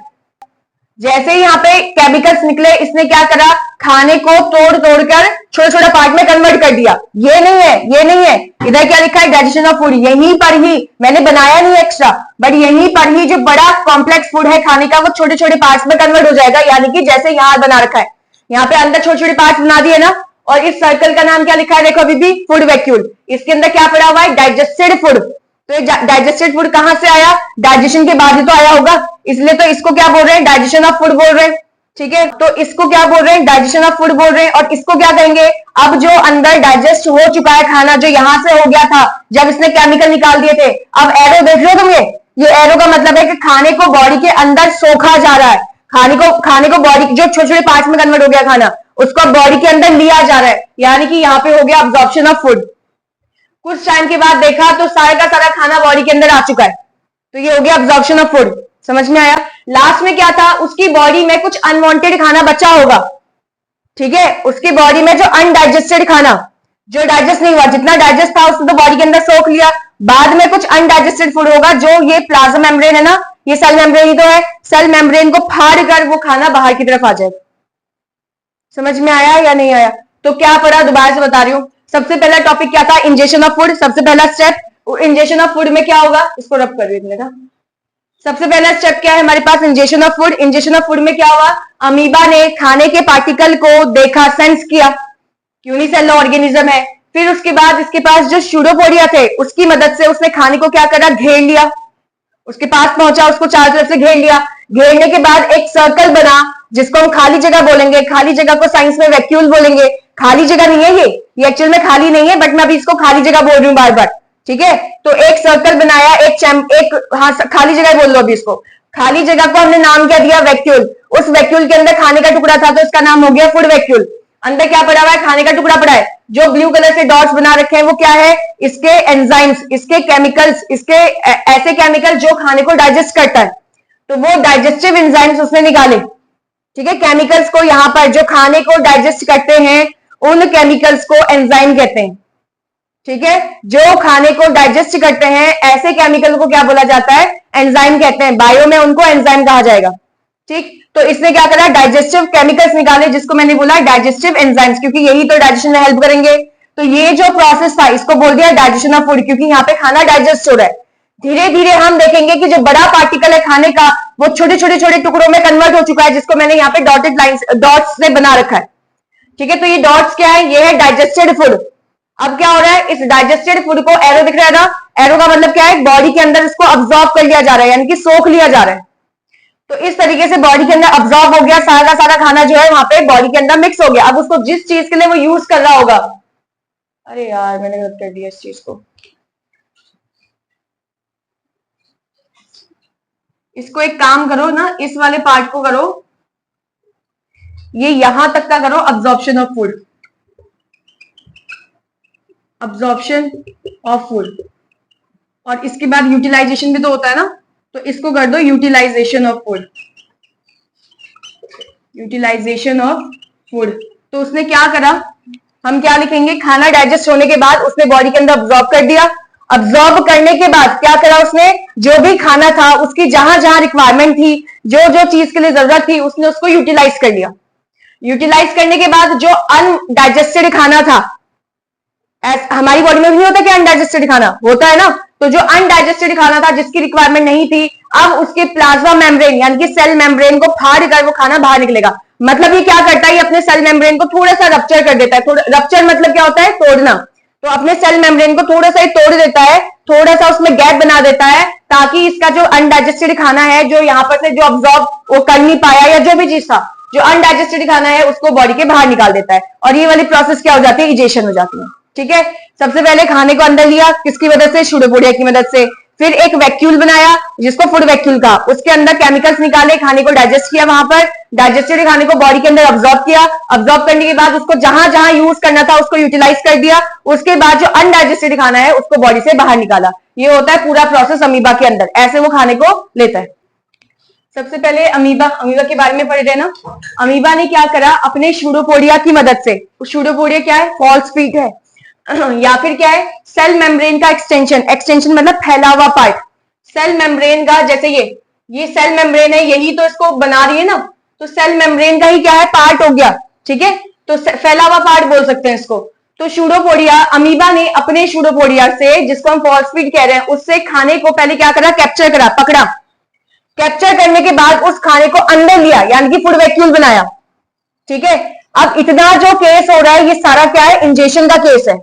जैसे ही यहाँ पे केमिकल्स निकले, इसने क्या करा, खाने को तोड़ कर छोटे छोटे पार्ट में कन्वर्ट कर दिया। ये नहीं है, इधर क्या लिखा है, डाइजेशन ऑफ फूड। यहीं पर ही, मैंने बनाया नहीं एक्स्ट्रा, बट यहीं पर ही जो बड़ा कॉम्प्लेक्स फूड है खाने का, वो छोटे छोटे पार्ट्स में कन्वर्ट हो जाएगा। यानी कि जैसे यहाँ बना रखा है, यहाँ पे अंदर छोटे छोटे पार्ट्स बना दिए ना, और इस सर्कल का नाम क्या लिखा है, देखो अभी भी, फूड वैक्यूल। इसके अंदर क्या पड़ा हुआ है, डाइजेस्टेड फूड। तो डाइजेस्टेड फूड कहां से आया, डाइजेशन के बाद ही तो आया होगा, इसलिए तो इसको क्या बोल रहे हैं, डाइजेशन ऑफ फूड बोल रहे हैं, ठीक है। तो इसको क्या बोल रहे हैं, डाइजेशन ऑफ फूड बोल रहे हैं। और इसको क्या करेंगे, अब जो अंदर डाइजेस्ट हो चुका है खाना, जो यहां से हो गया था जब इसने केमिकल निकाल दिए थे, अब एरो देख रहे हो तुम, ये एरो का मतलब है कि खाने को बॉडी के अंदर सोखा जा रहा है। खाने को बॉडी जो छोटे छोटे पार्ट्स में कन्वर्ट हो गया खाना, उसको बॉडी के अंदर लिया जा रहा है, यानी कि यहाँ पे हो गया अब्जॉर्प्शन ऑफ फूड। कुछ टाइम के बाद देखा तो सारा का सारा खाना बॉडी के अंदर आ चुका है, तो ये हो गया अब्जॉर्प्शन ऑफ फूड। समझ में आया। लास्ट में क्या था, उसकी बॉडी में कुछ अनवांटेड खाना बचा होगा, ठीक है, उसकी बॉडी में जो अनडाइजेस्टेड खाना, जो डाइजेस्ट नहीं हुआ, जितना डाइजेस्ट था उसने तो बॉडी के अंदर सोख लिया, बाद में कुछ अनडाइजेस्टेड फूड होगा, जो ये प्लाज्मा मेम्ब्रेन है ना, ये सेल मेम्ब्रेन ही तो है, सेल मेम्ब्रेन को फाड़ कर वो खाना बाहर की तरफ आ जाएगा। समझ में आया या नहीं आया? तो क्या पढ़ा, दोबारा से बता रही हूँ। सबसे पहला टॉपिक क्या था, इंजेक्शन ऑफ फूड, सबसे पहला स्टेप। इंजेक्शन ऑफ फूड में क्या होगा, इसको रब कर देगा। सबसे पहला स्टेप क्या है हमारे पास, injection of food. Injection of food में क्या हुआ, अमीबा ने खाने के पार्टिकल को देखा, सेंस किया, यूनिसेलुलर ऑर्गेनिज्म है। फिर उसके बाद इसके पास जो स्यूडोपोडिया थे उसकी मदद से उसने खाने को क्या करा, घेर लिया, उसके पास पहुंचा, उसको चारों तरफ से घेर लिया। घेरने के बाद एक सर्कल बना जिसको हम खाली जगह बोलेंगे, खाली जगह को साइंस में वैक्यूल बोलेंगे। खाली जगह नहीं है ये एक्चुअल में खाली नहीं है, बट मैं अभी इसको खाली जगह बोल रही हूँ बार बार, ठीक है। तो एक सर्कल बनाया, हाँ खाली जगह बोल लो अभी इसको। खाली जगह को हमने नाम क्या दिया, वैक्यूल। उस वैक्यूल के अंदर खाने का टुकड़ा था तो इसका नाम हो गया फूड वैक्यूल। अंदर क्या पड़ा हुआ है, खाने का टुकड़ा पड़ा है। जो ब्लू कलर से डॉट्स बना रखे हैं वो क्या है, इसके एंजाइम्स, इसके केमिकल्स, इसके ऐसे केमिकल जो खाने को डाइजेस्ट करता है। तो वो डाइजेस्टिव एंजाइम्स उसने निकाले, ठीक है। केमिकल्स को यहाँ पर जो खाने को डाइजेस्ट करते हैं उन केमिकल्स को एंजाइम कहते हैं, ठीक है। जो खाने को डाइजेस्ट करते हैं ऐसे केमिकल को क्या बोला जाता है, एंजाइम कहते हैं। बायो में उनको एंजाइम कहा जाएगा, ठीक। तो इसने क्या करा, डाइजेस्टिव केमिकल्स निकाले, जिसको मैंने बोला डाइजेस्टिव एंजाइम्स, क्योंकि यही तो डाइजेशन में हेल्प करेंगे। तो ये जो प्रोसेस था इसको बोल दिया डाइजेशन ऑफ फूड, क्योंकि यहाँ पे खाना डाइजेस्ट हो रहा है। धीरे धीरे हम देखेंगे कि जो बड़ा पार्टिकल है खाने का वो छोटे छोटे छोटे टुकड़ों में कन्वर्ट हो चुका है, जिसको मैंने यहाँ पे डॉटेड लाइंस डॉट्स से बना रखा है, ठीक है। तो ये डॉट्स क्या है, ये है डाइजेस्टेड फूड। अब क्या हो रहा है, इस डाइजेस्टेड फूड को एरो दिख रहा है ना, एरो का मतलब क्या है, बॉडी के अंदर इसको अब्सॉर्ब कर लिया जा रहा है, यानी कि सोख लिया जा रहा है। तो इस तरीके से बॉडी के अंदर अब्सॉर्ब हो गया, सारा का सारा खाना जो है वहां पे बॉडी के अंदर मिक्स हो गया। अब उसको जिस चीज के लिए वो यूज कर रहा होगा, अरे यार मैंने गलत कर दिया इस चीज को, इसको एक काम करो ना, इस वाले पार्ट को करो, ये यहां तक का करो, absorption of food, absorption of food. और इसके बाद यूटिलाइजेशन भी तो होता है ना, तो इसको कर दो utilisation of food, utilisation of food. तो उसने क्या करा, हम क्या लिखेंगे, खाना डाइजेस्ट होने के बाद उसने बॉडी के अंदर अब्सॉर्ब कर दिया। अब्सॉर्ब करने के बाद क्या करा उसने, जो भी खाना था उसकी जहां जहां रिक्वायरमेंट थी, जो जो चीज के लिए जरूरत थी, उसने उसको यूटिलाइज कर लिया। यूटिलाइज करने के बाद जो अनडाइजेस्टेड खाना था, हमारी बॉडी में भी नहीं होता कि अनडाइजेस्टेड खाना होता है ना, तो जो अनडाइजेस्टेड खाना था जिसकी रिक्वायरमेंट नहीं थी, अब उसके प्लाज्मा मेम्ब्रेन यानी कि सेल मेम्ब्रेन को फाड़ कर वो खाना बाहर निकलेगा। मतलब ये क्या करता है, ये अपने सेल मेम्ब्रेन को थोड़ा सा रप्चर कर देता है। रप्चर मतलब क्या होता है, तोड़ना। तो अपने सेल मेम्ब्रेन को थोड़ा सा ही तोड़ देता है, थोड़ा सा उसमें गैप बना देता है, ताकि इसका जो अनडाइजेस्टेड खाना है, जो यहाँ पर से जो अब्सॉर्ब वो कर नहीं पाया या जो भी चीज था, जो अनडाइजेस्टेड खाना है उसको बॉडी के बाहर निकाल देता है। और ये वाली प्रोसेस क्या हो जाती है, इजेशन हो जाती है, ठीक है। सबसे पहले खाने को अंदर लिया, किसकी मदद से, स्यूडोपोडिया की मदद से। फिर एक वैक्यूल बनाया जिसको फूड वैक्यूल कहा, उसके अंदर केमिकल्स निकाले, खाने को डाइजेस्ट किया, वहां पर डाइजेस्टेड खाने को बॉडी के अंदर अब्सॉर्ब किया। अब्सॉर्ब करने के बाद उसको जहां जहां यूज करना था उसको यूटिलाइज कर दिया। उसके बाद जो अनडाइजेस्टेड खाना है उसको बॉडी से बाहर निकाला। ये होता है पूरा प्रोसेस अमीबा के अंदर, ऐसे वो खाने को लेता है। सबसे पहले अमीबा के बारे में पढ़ रहे ना। अमीबा ने क्या करा, अपने स्यूडोपोडिया की मदद से, स्यूडोपोडिया क्या है, फॉल्स फीट है या फिर क्या है, सेल मेम्ब्रेन का एक्सटेंशन। एक्सटेंशन मतलब फैला हुआ पार्ट सेल मेम्ब्रेन का, जैसे ये सेल मेम्ब्रेन है, यही तो इसको बना रही है ना, तो सेल मेम्ब्रेन का ही क्या है, पार्ट हो गया, ठीक है। तो फैला हुआ पार्ट बोल सकते हैं इसको। तो स्यूडोपोडिया, अमीबा ने अपने स्यूडोपोडिया से, जिसको हम फॉल्स फीट कह रहे हैं, उससे खाने को पहले क्या करा, कैप्चर करा, पकड़ा। कैप्चर करने के बाद उस खाने को अंदर लिया, यानी कि फूड वैक्यूल बनाया, ठीक है। अब इतना जो केस हो रहा है ये सारा क्या है, इंजेक्शन का केस है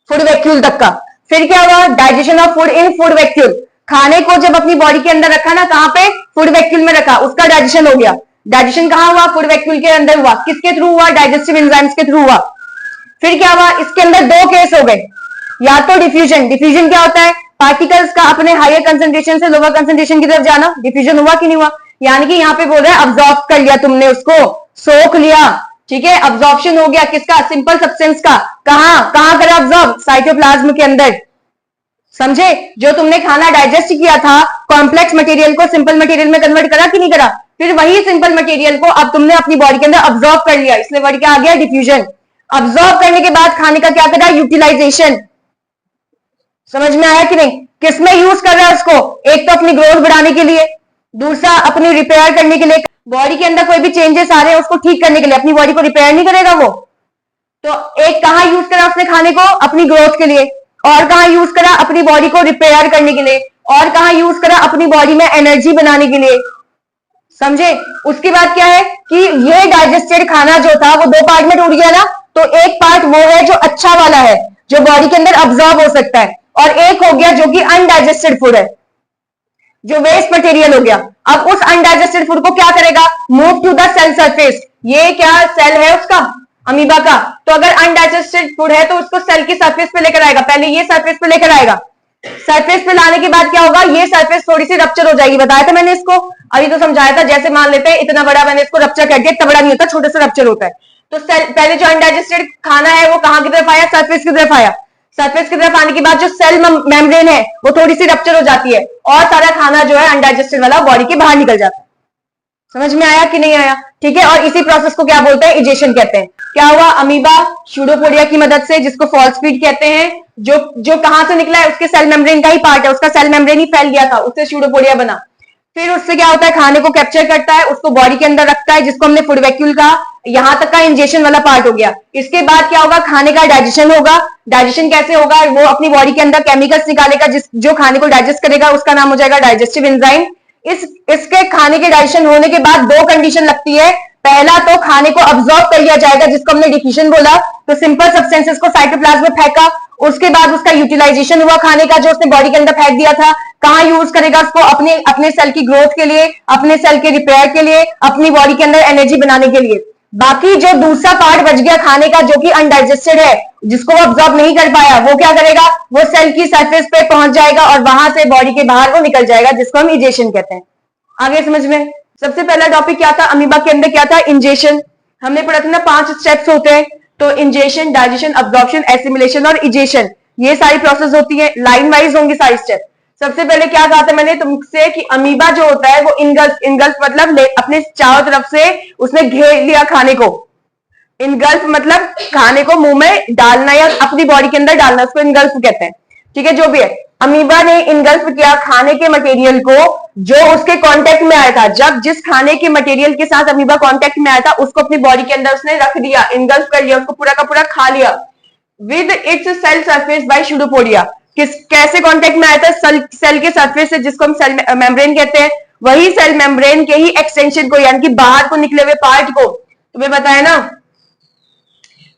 फूड वैक्यूल तक का। फिर क्या हुआ, digestion of food in food vacuole. खाने को जब अपनी बॉडी के अंदर रखा ना, कहां पे, फूड वैक्यूल में रखा, उसका डाइजेशन हो गया। डाइजेशन कहां हुआ, फूड वैक्यूल के अंदर हुआ। किसके थ्रू हुआ, डाइजेस्टिव एंजाइम्स के थ्रू हुआ। फिर क्या हुआ, इसके अंदर दो केस हो गए, या तो डिफ्यूजन। डिफ्यूजन क्या होता है, पार्टिकल्स का अपने हायर कंसंट्रेशन से लोअर कंसंट्रेशन की तरफ जाना। डिफ्यूजन हुआ कि नहीं हुआ, यानी कि यहाँ पे बोल रहा है अब्सॉर्ब कर लिया तुमने, उसको सोख लिया, ठीक है। अब्सॉर्प्शन हो गया किसका, सिंपल सब्सटेंस का। कहां करा अब्सॉर्ब, साइटोप्लाज्म के अंदर, समझे। जो तुमने खाना डाइजेस्ट किया था, कॉम्प्लेक्स मटेरियल को सिंपल मटेरियल में कन्वर्ट करा कि नहीं करा, फिर वही सिंपल मटेरियल को अब तुमने अपनी बॉडी के अंदर अब्सॉर्ब कर लिया, इसलिए वर्ड क्या आ गया, डिफ्यूजन। अब्सॉर्ब करने के बाद खाने का क्या कर रहा है, यूटिलाइजेशन। समझ में आया कि नहीं? किसमें यूज कर रहा है उसको, एक तो अपनी ग्रोथ बढ़ाने के लिए, दूसरा अपनी रिपेयर करने के लिए। बॉडी के अंदर कोई भी चेंजेस आ रहे हैं उसको ठीक करने के लिए, अपनी बॉडी को रिपेयर नहीं करेगा वो। तो एक कहां यूज करा उसने खाने को, अपनी ग्रोथ के लिए, और कहां यूज करा अपनी बॉडी को रिपेयर करने के लिए, और कहां यूज करा अपनी बॉडी में एनर्जी बनाने के लिए। समझे? उसके बाद क्या है कि ये डाइजेस्टेड खाना जो था वो दो पार्ट में टूट गया ना, तो एक पार्ट वो है जो अच्छा वाला है, जो बॉडी के अंदर अब्सॉर्ब हो सकता है, और एक हो गया जो कि अनडाइजेस्टेड फूड है, जो वेस्ट मटेरियल हो गया। अब उस अनडाइजेस्टेड फूड को क्या करेगा, move to the cell surface. ये क्या सेल है उसका, अमीबा का। तो अगर अनडाइजेस्टेड फूड है तो उसको सेल की सरफेस पे लेकर आएगा, पहले ये सरफेस पे लेकर आएगा। सरफेस पे लाने के बाद क्या होगा, ये सरफेस थोड़ी सी रप्चर हो जाएगी। बताया था मैंने इसको, अभी तो समझाया था। जैसे मान लेते हैं इतना बड़ा मैंने इसको रप्चर कर दिया, इतना बड़ा नहीं होता, छोटे से रप्चर होता है। तो पहले जो अनडाइजेस्टेड खाना है वो कहां की तरफ आया, सरफेस की तरफ आया। सरफेस की तरफ आने के बाद जो सेल मेम्ब्रेन है वो थोड़ी सी रप्चर हो जाती है, और सारा खाना जो है अनडाइजेस्टेड वाला बॉडी के बाहर निकल जाता है। समझ में आया कि नहीं आया? ठीक है। और इसी प्रोसेस को क्या बोलते हैं, इजेशन कहते हैं। क्या हुआ, अमीबा स्यूडोपोडिया की मदद से, जिसको फॉल्स फीड कहते हैं, जो कहां से निकला है, उसके सेल मेम्ब्रेन का ही पार्ट है, उसका सेल मेम्ब्रेन ही फैल गया था, उससे स्यूडोपोडिया बना। फिर उससे क्या होता है, खाने को कैप्चर करता है, उसको बॉडी के अंदर रखता है, जिसको हमने फूड वैक्यूल कहा। यहां तक का इंजेक्शन वाला पार्ट हो गया। इसके बाद क्या होगा, खाने का डाइजेशन होगा। डाइजेशन कैसे होगा, वो अपनी बॉडी के अंदर केमिकल्स निकालेगा, जो खाने को डाइजेस्ट करेगा, उसका नाम हो जाएगा डाइजेस्टिव एंजाइम। इसके खाने के डाइजेशन होने के बाद दो कंडीशन लगती है। पहला तो खाने को अब्सॉर्ब कर लिया जाएगा, जिसको हमने डिफ्यूजन बोला, तो सिंपल सब्सटेंसेस को साइटोप्लाज्म में फेंका। उसके बाद उसका यूटिलाइजेशन हुआ, खाने का जो उसने बॉडी के अंदर फेंक दिया था। कहां यूज करेगा उसको, अपने सेल की ग्रोथ के लिए, अपने सेल के रिपेयर के लिए, अपनी बॉडी के अंदर एनर्जी बनाने के लिए। बाकी जो दूसरा पार्ट बच गया खाने का, जो कि अनडाइजेस्टेड है, जिसको वो अब्सॉर्ब नहीं कर पाया, वो क्या करेगा, वो सेल की सरफेस पे पहुंच जाएगा और वहां से बॉडी के बाहर वो निकल जाएगा, जिसको हम इजेशन कहते हैं। आगे समझ में? सबसे पहला टॉपिक क्या था, अमीबा के अंदर क्या था, इंजेशन। हमने पढ़ा था ना 5 स्टेप्स होते हैं, तो इंजेशन, डाइजेशन, अब्जॉर्प्शन, एसिमिलेशन और इजेशन, ये सारी प्रोसेस होती है, लाइन वाइज होंगी सारी स्टेप। सबसे पहले क्या कहा था मैंने तुमसे कि अमीबा जो होता है वो इनगल्फ मतलब अपने चारों तरफ से उसने घेर लिया खाने को। इनगल्फ मतलब खाने को मुंह में डालना या अपनी बॉडी के अंदर डालना, उसको इनगल्फ कहते हैं। ठीक है, जो भी है, अमीबा ने इनगल्फ किया खाने के मटेरियल को, जो उसके कांटेक्ट में आया था। जब जिस खाने के मटेरियल के साथ अमीबा कांटेक्ट में आया था, उसको अपनी बॉडी के अंदर उसने रख दिया, इनगल्फ कर लिया, उसको पूरा का पूरा खा लिया। With its cell surface by pseudopodia. कैसे कांटेक्ट में आया था, सेल के सरफेस से, जिसको हम सेल मेम्ब्रेन कहते हैं। वही सेल मेम्ब्रेन के ही एक्सटेंशन को, यानी कि बाहर को निकले हुए पार्ट को, तुम्हें पता है ना,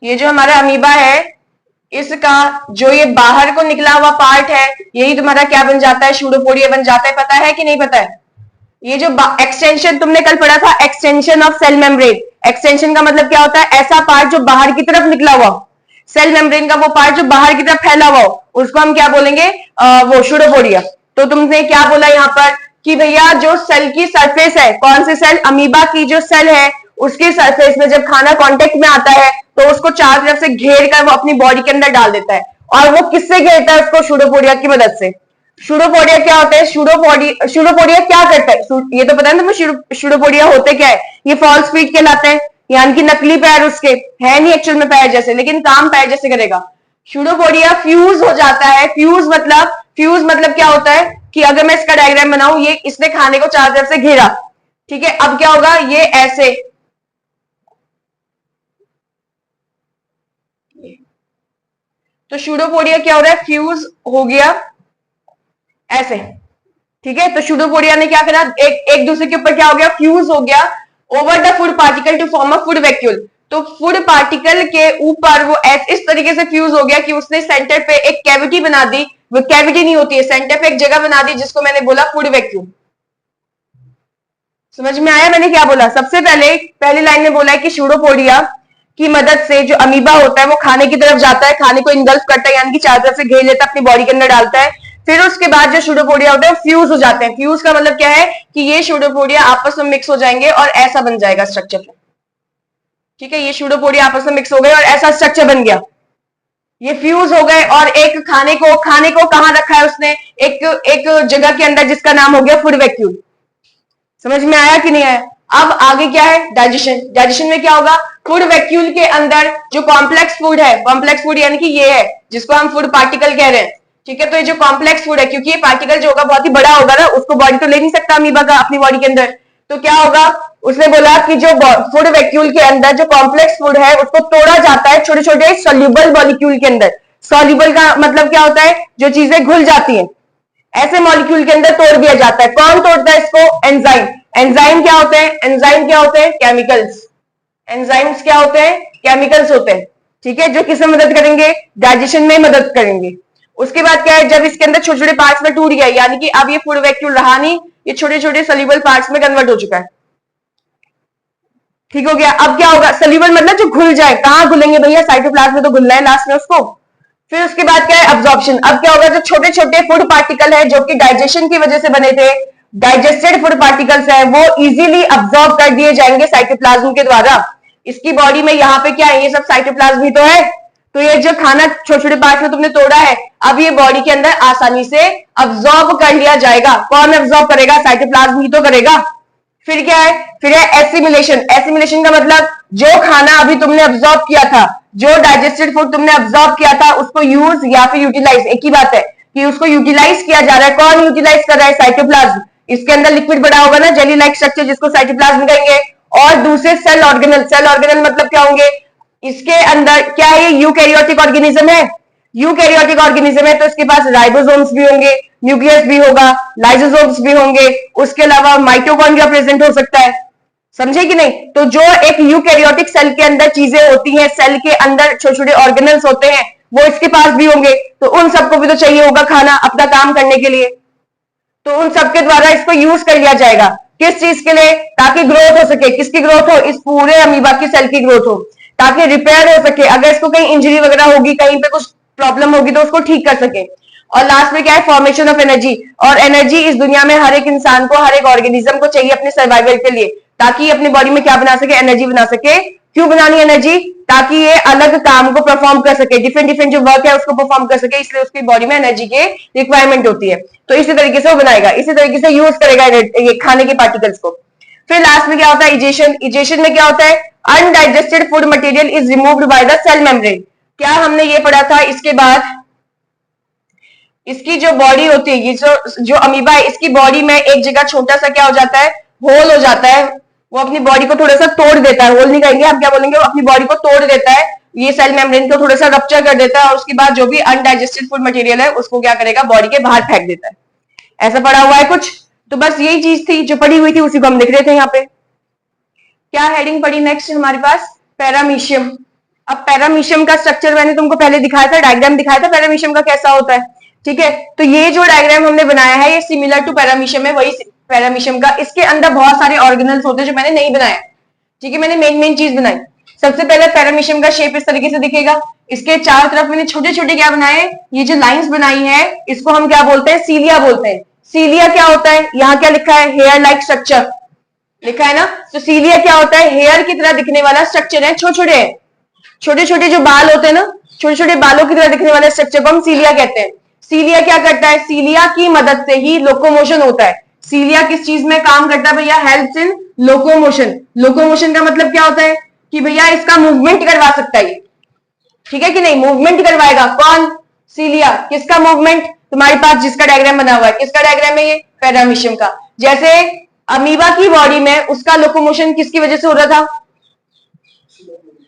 ये जो हमारा अमीबा है, इसका जो ये बाहर को निकला हुआ पार्ट है, यही तुम्हारा क्या बन जाता है, स्यूडोपोडिया बन जाता है। पता है कि नहीं पता है? ये जो एक्सटेंशन तुमने कल पढ़ा था, extension of cell membrane. Extension का मतलब क्या होता है, ऐसा पार्ट जो बाहर की तरफ निकला हुआ। सेल मेम्ब्रेन का वो पार्ट जो बाहर की तरफ फैला हुआ हो, उसको हम क्या बोलेंगे, वो स्यूडोपोडिया। तो तुमने क्या बोला यहाँ पर कि भैया जो सेल की सरफेस है, कौन सी सेल, अमीबा की जो सेल है, उसकी सरफेस में जब खाना कांटेक्ट में आता है तो उसको चारों तरफ से घेर कर वो अपनी बॉडी के अंदर डाल देता है। और वो किससे घेरता है उसको, स्यूडोपोडिया की मदद से। स्यूडोपोडिया क्या होता है, स्यूडोपोडिया क्या करता है, ये तो पता है तुम्हें स्यूडोपोडिया होते क्या है, ये फॉल्स फीट कहलाते हैं, यानी कि नकली पैर उसके है नहीं एक्चुअल में पैर जैसे, लेकिन काम पैर जैसे करेगा। स्यूडोपोडिया फ्यूज हो जाता है। फ्यूज मतलब क्या होता है कि अगर मैं इसका डायग्राम बनाऊं, ये इसने खाने को चारों तरफ से घेरा, ठीक है, अब क्या होगा, ये ऐसे, तो स्यूडोपोडिया क्या हो रहा है, फ्यूज हो गया ऐसे। ठीक है, तो स्यूडोपोडिया ने क्या करा, एक दूसरे के ऊपर क्या हो गया, फ्यूज हो गया over the food particle to form a food vacuole. तो फूड पार्टिकल के ऊपर वो इस तरीके से फ्यूज हो गया कि उसने सेंटर पे एक कैविटी बना दी। वो कैविटी नहीं होती है, सेंटर पे एक जगह बना दी, जिसको मैंने बोला फूड वैक्यूल। समझ में आया मैंने क्या बोला? सबसे पहली लाइन में बोला है कि स्यूडोपोडिया की मदद से जो अमीबा होता है वो खाने की तरफ जाता है, खाने को इनगल्फ करता है, यानी कि चारों तरफ से घेर लेता है, अपनी बॉडी के अंदर डालता है। फिर उसके बाद जो स्यूडोपोडिया होता है फ्यूज हो जाते हैं। फ्यूज का मतलब क्या है कि ये स्यूडोपोडिया आपस में मिक्स हो जाएंगे और ऐसा बन जाएगा स्ट्रक्चर। ठीक है, ये स्यूडोपोडिया आपस में मिक्स हो गए और ऐसा स्ट्रक्चर बन गया, ये फ्यूज हो गए। और एक खाने को कहां रखा है उसने, एक जगह के अंदर, जिसका नाम हो गया फूड वैक्यूल। समझ में आया कि नहीं आया? अब आगे क्या है, डाइजेशन। डाइजेशन में क्या होगा, फूड वैक्यूल के अंदर जो कॉम्प्लेक्स फूड है, कॉम्प्लेक्स फूड यानी कि ये है जिसको हम फूड पार्टिकल कह रहे हैं, ठीक है। तो ये जो कॉम्प्लेक्स फूड है, क्योंकि ये पार्टिकल जो होगा बहुत ही बड़ा होगा ना, उसको बॉडी तो ले नहीं सकता अमीबा का अपनी बॉडी के अंदर, तो क्या होगा, उसने बोला कि जो फूड वैक्यूल के अंदर जो कॉम्प्लेक्स फूड है उसको तोड़ा जाता है छोटे छोटे सॉल्युबल मॉलिक्यूल के अंदर। सॉल्युबल का मतलब क्या होता है, जो चीजें घुल जाती हैं, ऐसे मॉलिक्यूल के अंदर तोड़ दिया जाता है। कौन तोड़ता है इसको, एंजाइम। एंजाइम क्या होते हैं, एंजाइम क्या होते हैं, केमिकल्स। एंजाइम्स क्या होते हैं, केमिकल्स होते हैं, ठीक है, जो किसमें मदद करेंगे, डाइजेशन में मदद करेंगे। उसके बाद क्या है, जब इसके अंदर छोटे छोटे पार्ट्स में टूट गया, यानी कि अब ये फूड वैक्यूल रहा नहीं, ये छोटे छोटे सॉल्युबल पार्ट्स में कन्वर्ट हो चुका है, ठीक हो गया। अब क्या होगा, सॉल्युबल मतलब जो घुल जाए, कहां घुलेंगे भैया, साइटोप्लाज्म में तो घुलना है लास्ट में उसको। फिर उसके बाद क्या है, अब्जॉर्प्शन। अब क्या होगा, जो छोटे छोटे फूड पार्टिकल है जो कि डाइजेशन की वजह से बने थे, डाइजेस्टेड फूड पार्टिकल्स है, वो इजीली अब्सॉर्ब कर दिए जाएंगे साइटोप्लाज्म के द्वारा। इसकी बॉडी में यहाँ पे क्या है, ये सब साइटोप्लाज्म ही तो है। तो ये जो खाना छोटे छोटे पार्ट में तुमने तोड़ा है, अब ये बॉडी के अंदर आसानी से अब्सॉर्ब कर लिया जाएगा। कौन अब्सॉर्ब करेगा, साइटोप्लाज्म ही तो करेगा। फिर क्या है, फिर है एसिमिलेशन। एसिमिलेशन का मतलब जो खाना अभी तुमने अब्सॉर्ब किया था, जो डाइजेस्टेड फूड तुमने अब्सॉर्ब किया था, उसको यूज या फिर यूटिलाइज, एक ही बात है कि उसको यूटिलाइज किया जा रहा है। कौन यूटिलाइज कर रहा है, साइटोप्लाज्म। इसके अंदर लिक्विड बड़ा होगा ना, जेली लाइक स्ट्रक्चर, जिसको साइटोप्लाज्म कहेंगे। और दूसरे सेल ऑर्गेनल। सेल ऑर्गेनल मतलब क्या होंगे, इसके अंदर क्या है, ये यूकैरियोटिक ऑर्गेनिज्म है। यूकैरियोटिक ऑर्गेनिज्म है तो इसके पास राइबोसोम्स भी होंगे, न्यूक्लियस भी होगा, लाइसोसोम्स भी होंगे, उसके अलावा माइटोकॉन्ड्रिया प्रेजेंट हो सकता है, समझे कि नहीं। तो जो एक यूकैरियोटिक सेल के अंदर चीजें होती हैं, सेल के अंदर छोटे छोटे ऑर्गेनल्स होते हैं, वो इसके पास भी होंगे। तो उन सबको भी तो चाहिए होगा खाना अपना काम करने के लिए, तो उन सबके द्वारा इसको यूज कर लिया जाएगा। किस चीज के लिए, ताकि ग्रोथ हो सके। किसकी ग्रोथ हो, इस पूरे अमीबा की सेल की ग्रोथ हो, ताकि रिपेयर हो सके। अगर इसको कहीं इंजरी वगैरह होगी, कहीं पे कुछ प्रॉब्लम होगी, तो उसको ठीक कर सके। और लास्ट में क्या है, फॉर्मेशन ऑफ एनर्जी। और एनर्जी इस दुनिया में हर एक इंसान को, हर एक ऑर्गेनिज्म को चाहिए अपने सर्वाइवल के लिए, ताकि अपनी बॉडी में क्या बना सके, एनर्जी बना सके। क्यों बनानी एनर्जी, ताकि ये अलग काम को परफॉर्म कर सके, डिफरेंट डिफरेंट जो वर्क है उसको परफॉर्म कर सके, इसलिए उसकी बॉडी में एनर्जी की रिक्वायरमेंट होती है। तो इसी तरीके से वो बनाएगा, इसी तरीके से यूज करेगा ये खाने के पार्टिकल्स को। फिर लास्ट में क्या होता है, इजेशन। इजेशन में क्या होता है, undigested food material is removed by the cell membrane. क्या हमने ये पढ़ा था, इसके बाद इसकी जो बॉडी होती है, ये जो अमीबा है, इसकी बॉडी में एक जगह छोटा सा क्या हो जाता है, होल हो जाता है। वो अपनी बॉडी को थोड़ा सा तोड़ देता है, होल नहीं कहेंगे हम, क्या बोलेंगे, वो अपनी बॉडी को तोड़ देता है, ये सेल मेम्ब्रेन को थोड़ा सा रप्चर कर देता है, और उसके बाद जो भी अनडाइजेस्टेड फूड मटेरियल है उसको क्या करेगा, बॉडी के बाहर फेंक देता है। ऐसा पढ़ा हुआ है कुछ। तो बस यही चीज थी जो पढ़ी हुई थी, उसी को हम लिख रहे थे यहाँ पे। क्या हेडिंग पढ़ी नेक्स्ट हमारे पास, पैरामीशियम। अब पैरामीशियम का स्ट्रक्चर मैंने तुमको पहले दिखाया था, डायग्राम दिखाया था पैरामीशियम का कैसा होता है, ठीक है। तो ये जो डायग्राम हमने बनाया है, ये सिमिलर टू पैरामीशियम है, वही पैरामीशियम का। इसके अंदर बहुत सारे ऑर्गेनल्स होते हैं जो मैंने नहीं बनाया, ठीक है, मैंने मेन मेन चीज बनाई। सबसे पहले पैरामीशियम का शेप इस तरीके से दिखेगा। इसके चारों तरफ मैंने छोटे छोटे क्या बनाए, ये जो लाइंस बनाई है, इसको हम क्या बोलते हैं, सीलिया बोलते हैं। सीलिया क्या होता है, यहाँ क्या लिखा है, हेयर लाइक स्ट्रक्चर लिखा है ना। तो सीलिया क्या होता है, हेयर की तरह दिखने वाला स्ट्रक्चर है, छोटे छोटे जो बाल होते हैं ना, छोटे छोटे बालों की तरह दिखने वाले स्ट्रक्चर को हम सीलिया कहते हैं। सीलिया क्या करता है, सीलिया की मदद से ही लोकोमोशन होता है। सीलिया किस चीज में काम करता है भैया, हेल्प्स इन लोकोमोशन। लोकोमोशन का मतलब क्या होता है कि भैया इसका मूवमेंट करवा सकता है, ठीक है कि नहीं, मूवमेंट करवाएगा कौन, सीलिया। किसका मूवमेंट, तुम्हारे पास जिसका डायग्राम बना हुआ है, किसका डायग्राम है ये, पैरामीशियम का। जैसे अमीबा की बॉडी में उसका लोकोमोशन किसकी वजह से हो रहा था,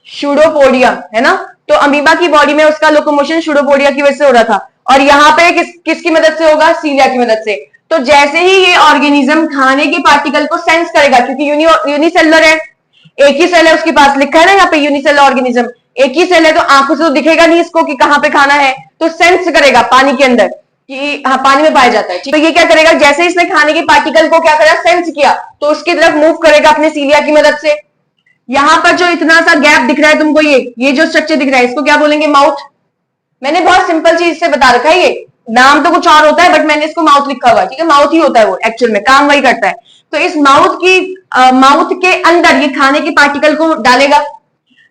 शूडोपोडिया, है ना। तो अमीबा की बॉडी में उसका लोकोमोशन शूडोपोडिया की वजह से हो रहा था, और यहाँ पे किसकी मदद से होगा, सीलिया की मदद से। तो जैसे ही ये ऑर्गेनिज्म खाने के पार्टिकल को सेंस करेगा, क्योंकि यूनिसेलुलर है, एक ही सेल है उसके पास, लिखा है ना यहाँ पे यूनिसेलुलर ऑर्गेनिज्म, एक ही सेल है, तो आंखों से तो दिखेगा नहीं इसको कि कहाँ पे खाना है, तो सेंस करेगा पानी के अंदर कि हाँ पानी में पाया जाता है। तो ये क्या करेगा, जैसे इसने खाने के पार्टिकल को क्या करा, सेंस किया, तो उसकी तरफ मूव करेगा अपने सीलिया की मदद से। यहां पर जो इतना सा गैप दिख रहा है तुमको, ये जो स्ट्रक्चर दिख रहा है, इसको क्या बोलेंगे, माउथ। मैंने बहुत सिंपल चीज से बता रखा है, ये नाम तो कुछ और होता है, बट मैंने इसको माउथ लिखा हुआ है, ठीक है, माउथ ही होता है वो, एक्चुअल में काम वही करता है। तो इस माउथ के अंदर ये खाने के पार्टिकल को डालेगा।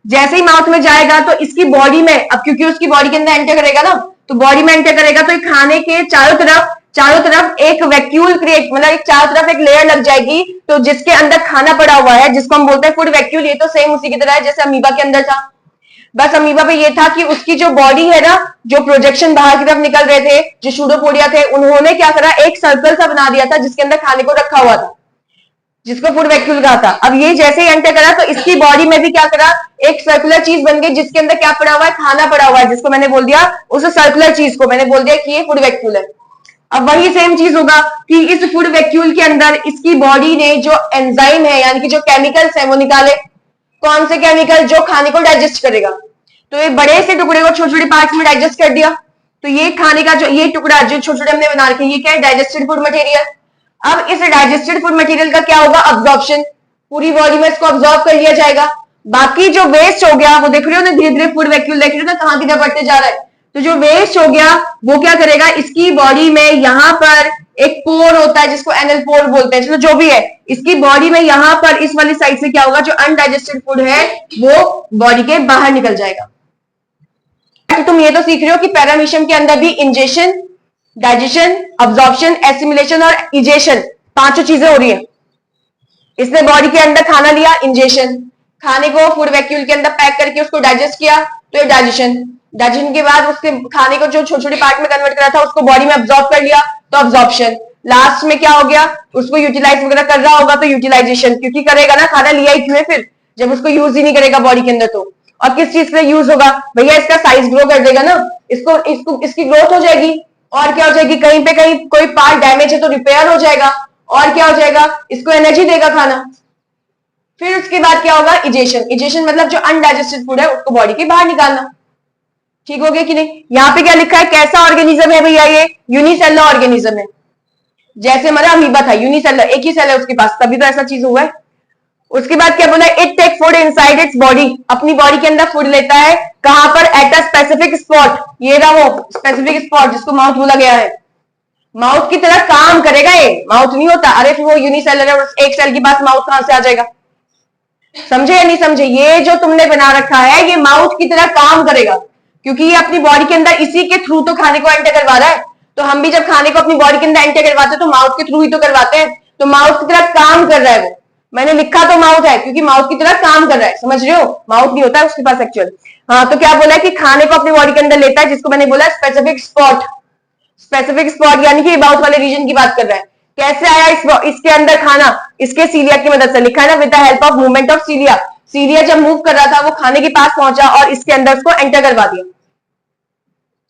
जैसे ही माउथ में जाएगा तो इसकी बॉडी में, अब क्योंकि उसकी बॉडी के अंदर एंटर करेगा ना, तो बॉडी में एंटर करेगा तो खाने के चारों तरफ चारों तरफ एक वैक्यूल क्रिएट, मतलब एक चारों तरफ एक लेयर लग जाएगी, तो जिसके अंदर खाना पड़ा हुआ है, जिसको हम बोलते हैं फूड वैक्यूल, ये तो सेम उसी की तरह है जैसे अमीबा के अंदर था। बस अमीबा पे ये था कि उसकी जो बॉडी है ना, जो प्रोजेक्शन बाहर की तरफ निकल रहे थे, जो सूडोपोडिया थे, उन्होंने क्या करा, एक सर्कल सा बना दिया था जिसके अंदर खाने को रखा हुआ था, जिसको फूड वैक्यूल कहा था। अब ये जैसे ही एंटर करा तो इसकी बॉडी में भी क्या करा, एक सर्कुलर चीज बन गई जिसके अंदर क्या पड़ा हुआ है, खाना पड़ा हुआ है, जिसको मैंने बोल दिया, उस सर्कुलर चीज को मैंने बोल दिया कि ये फूड वैक्यूल है। अब वही सेम चीज होगा कि इस फूड वैक्यूल के अंदर इसकी बॉडी ने जो एंजाइम है, यानी कि जो केमिकल्स है वो निकाले। कौन से केमिकल? जो खाने को डाइजेस्ट करेगा। तो एक बड़े से टुकड़े को छोटे छोटे पार्ट्स में डाइजेस्ट कर दिया, तो ये खाने का जो ये टुकड़ा जो छोटे छोटे हमने बना रखे, ये क्या है, डाइजेस्टेड फूड मटेरियल। अब इस डाइजेस्टेड फूड मटेरियल का क्या होगा, अब्जॉर्प्शन, पूरी बॉडी में इसको अब्जॉर्ब कर लिया जाएगा। बाकी जो वेस्ट हो गया, वो देख रहे हो ना, धीरे धीरे फूड वैक्यूल देख रहे हो ना कहां की तरफ बढ़ते जा रहा है। तो जो वेस्ट हो गया वो क्या करेगा, इसकी बॉडी में यहां पर एक पोर होता है जिसको एनल पोर बोलते हैं, चलो जो भी है, इसकी बॉडी में यहां पर इस वाली साइड से क्या होगा, जो अनडाइजेस्टेड फूड है वो बॉडी के बाहर निकल जाएगा। तो तुम ये तो सीख रहे हो कि पैरामीशियम के अंदर भी इंजेशन, डाइजेशन, अब्जॉर्प्शन, एसिमिलेशन और इजेशन, पांचों चीजें हो रही है। इसने बॉडी के अंदर खाना लिया, इंजेशन, खाने को फूड वैक्यूल के अंदर पैक करके उसको डाइजेस्ट किया, तो ये डाइजेशन, डाइजेशन के बाद उसके खाने को जो छोटे छोटे पार्ट में कन्वर्ट करा था उसको बॉडी में अब्जॉर्ब कर लिया, तो अब्जॉर्प्शन। लास्ट में क्या हो गया, उसको यूटिलाइज वगैरह कर रहा होगा तो यूटिलाइजेशन, क्योंकि करेगा ना, खाना लिया ही क्यों है फिर, जब उसको यूज ही नहीं करेगा बॉडी के अंदर। तो और किस चीज से यूज होगा भैया, इसका साइज ग्रो कर देगा ना, इसको इसकी ग्रोथ हो जाएगी, और क्या हो जाएगी, कहीं पे कहीं कोई पार्ट डैमेज है तो रिपेयर हो जाएगा, और क्या हो जाएगा, इसको एनर्जी देगा खाना। फिर उसके बाद क्या होगा, इजेशन। इजेशन मतलब जो अनडाइजेस्टेड फूड है उसको बॉडी के बाहर निकालना। ठीक हो गया कि नहीं? यहाँ पे क्या लिखा है, कैसा ऑर्गेनिज्म है भैया, ये यूनिसेलुलर ऑर्गेनिज्म है। जैसे हमारा अमीबा था, यूनिसेलुलर, एक ही सेल है उसके पास, तभी तो ऐसा चीज हुआ है। उसके बाद क्या बोला, it take food inside its body, अपनी बॉडी के अंदर फूड लेता है, कहां पर, एट अ स्पेसिफिक स्पॉट, ये रहा वो स्पेसिफिक स्पॉट जिसको माउथ बोला गया है। माउथ की तरह काम करेगा ये, माउथ नहीं होता, अरे फिर वो यूनिसेलुलर है, एक सेल के पास माउथ कहां से आ जाएगा, समझे या नहीं समझे? ये जो तुमने बना रखा है ये माउथ की तरह काम करेगा, क्योंकि ये अपनी बॉडी के अंदर इसी के थ्रू तो खाने को एंटर करवा रहा है। तो हम भी जब खाने को अपनी बॉडी के अंदर एंटर करवाते हैं तो माउथ के थ्रू ही तो करवाते हैं, तो माउथ की तरह काम कर रहा है वो। मैंने लिखा तो माउथ है क्योंकि माउथ की तरह काम कर रहा है, समझ रहे हो? माउथ नहीं होता है उसके पास एक्चुअल। हाँ, तो क्या बोला है कि खाने को अपनी बॉडी के अंदर लेता है, जिसको मैंने बोला स्पेसिफिक स्पॉट। स्पेसिफिक स्पॉट यानी कि माउथ वाले रीजन की बात कर रहा है। कैसे आया इसके अंदर खाना, इसके सीलिया की मदद से, लिखा है ना, with the help of movement of cilia. Cilia जब मूव कर रहा था वो खाने के पास पहुंचा और इसके अंदर उसको एंटर करवा दिया,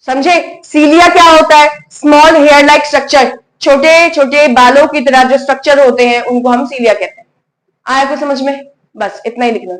समझे? सीलिया क्या होता है, स्मॉल हेयर लाइक स्ट्रक्चर, छोटे छोटे बालों की तरह जो स्ट्रक्चर होते हैं उनको हम सीलिया कहते हैं। आया कुछ समझ में? बस इतना ही लिखना।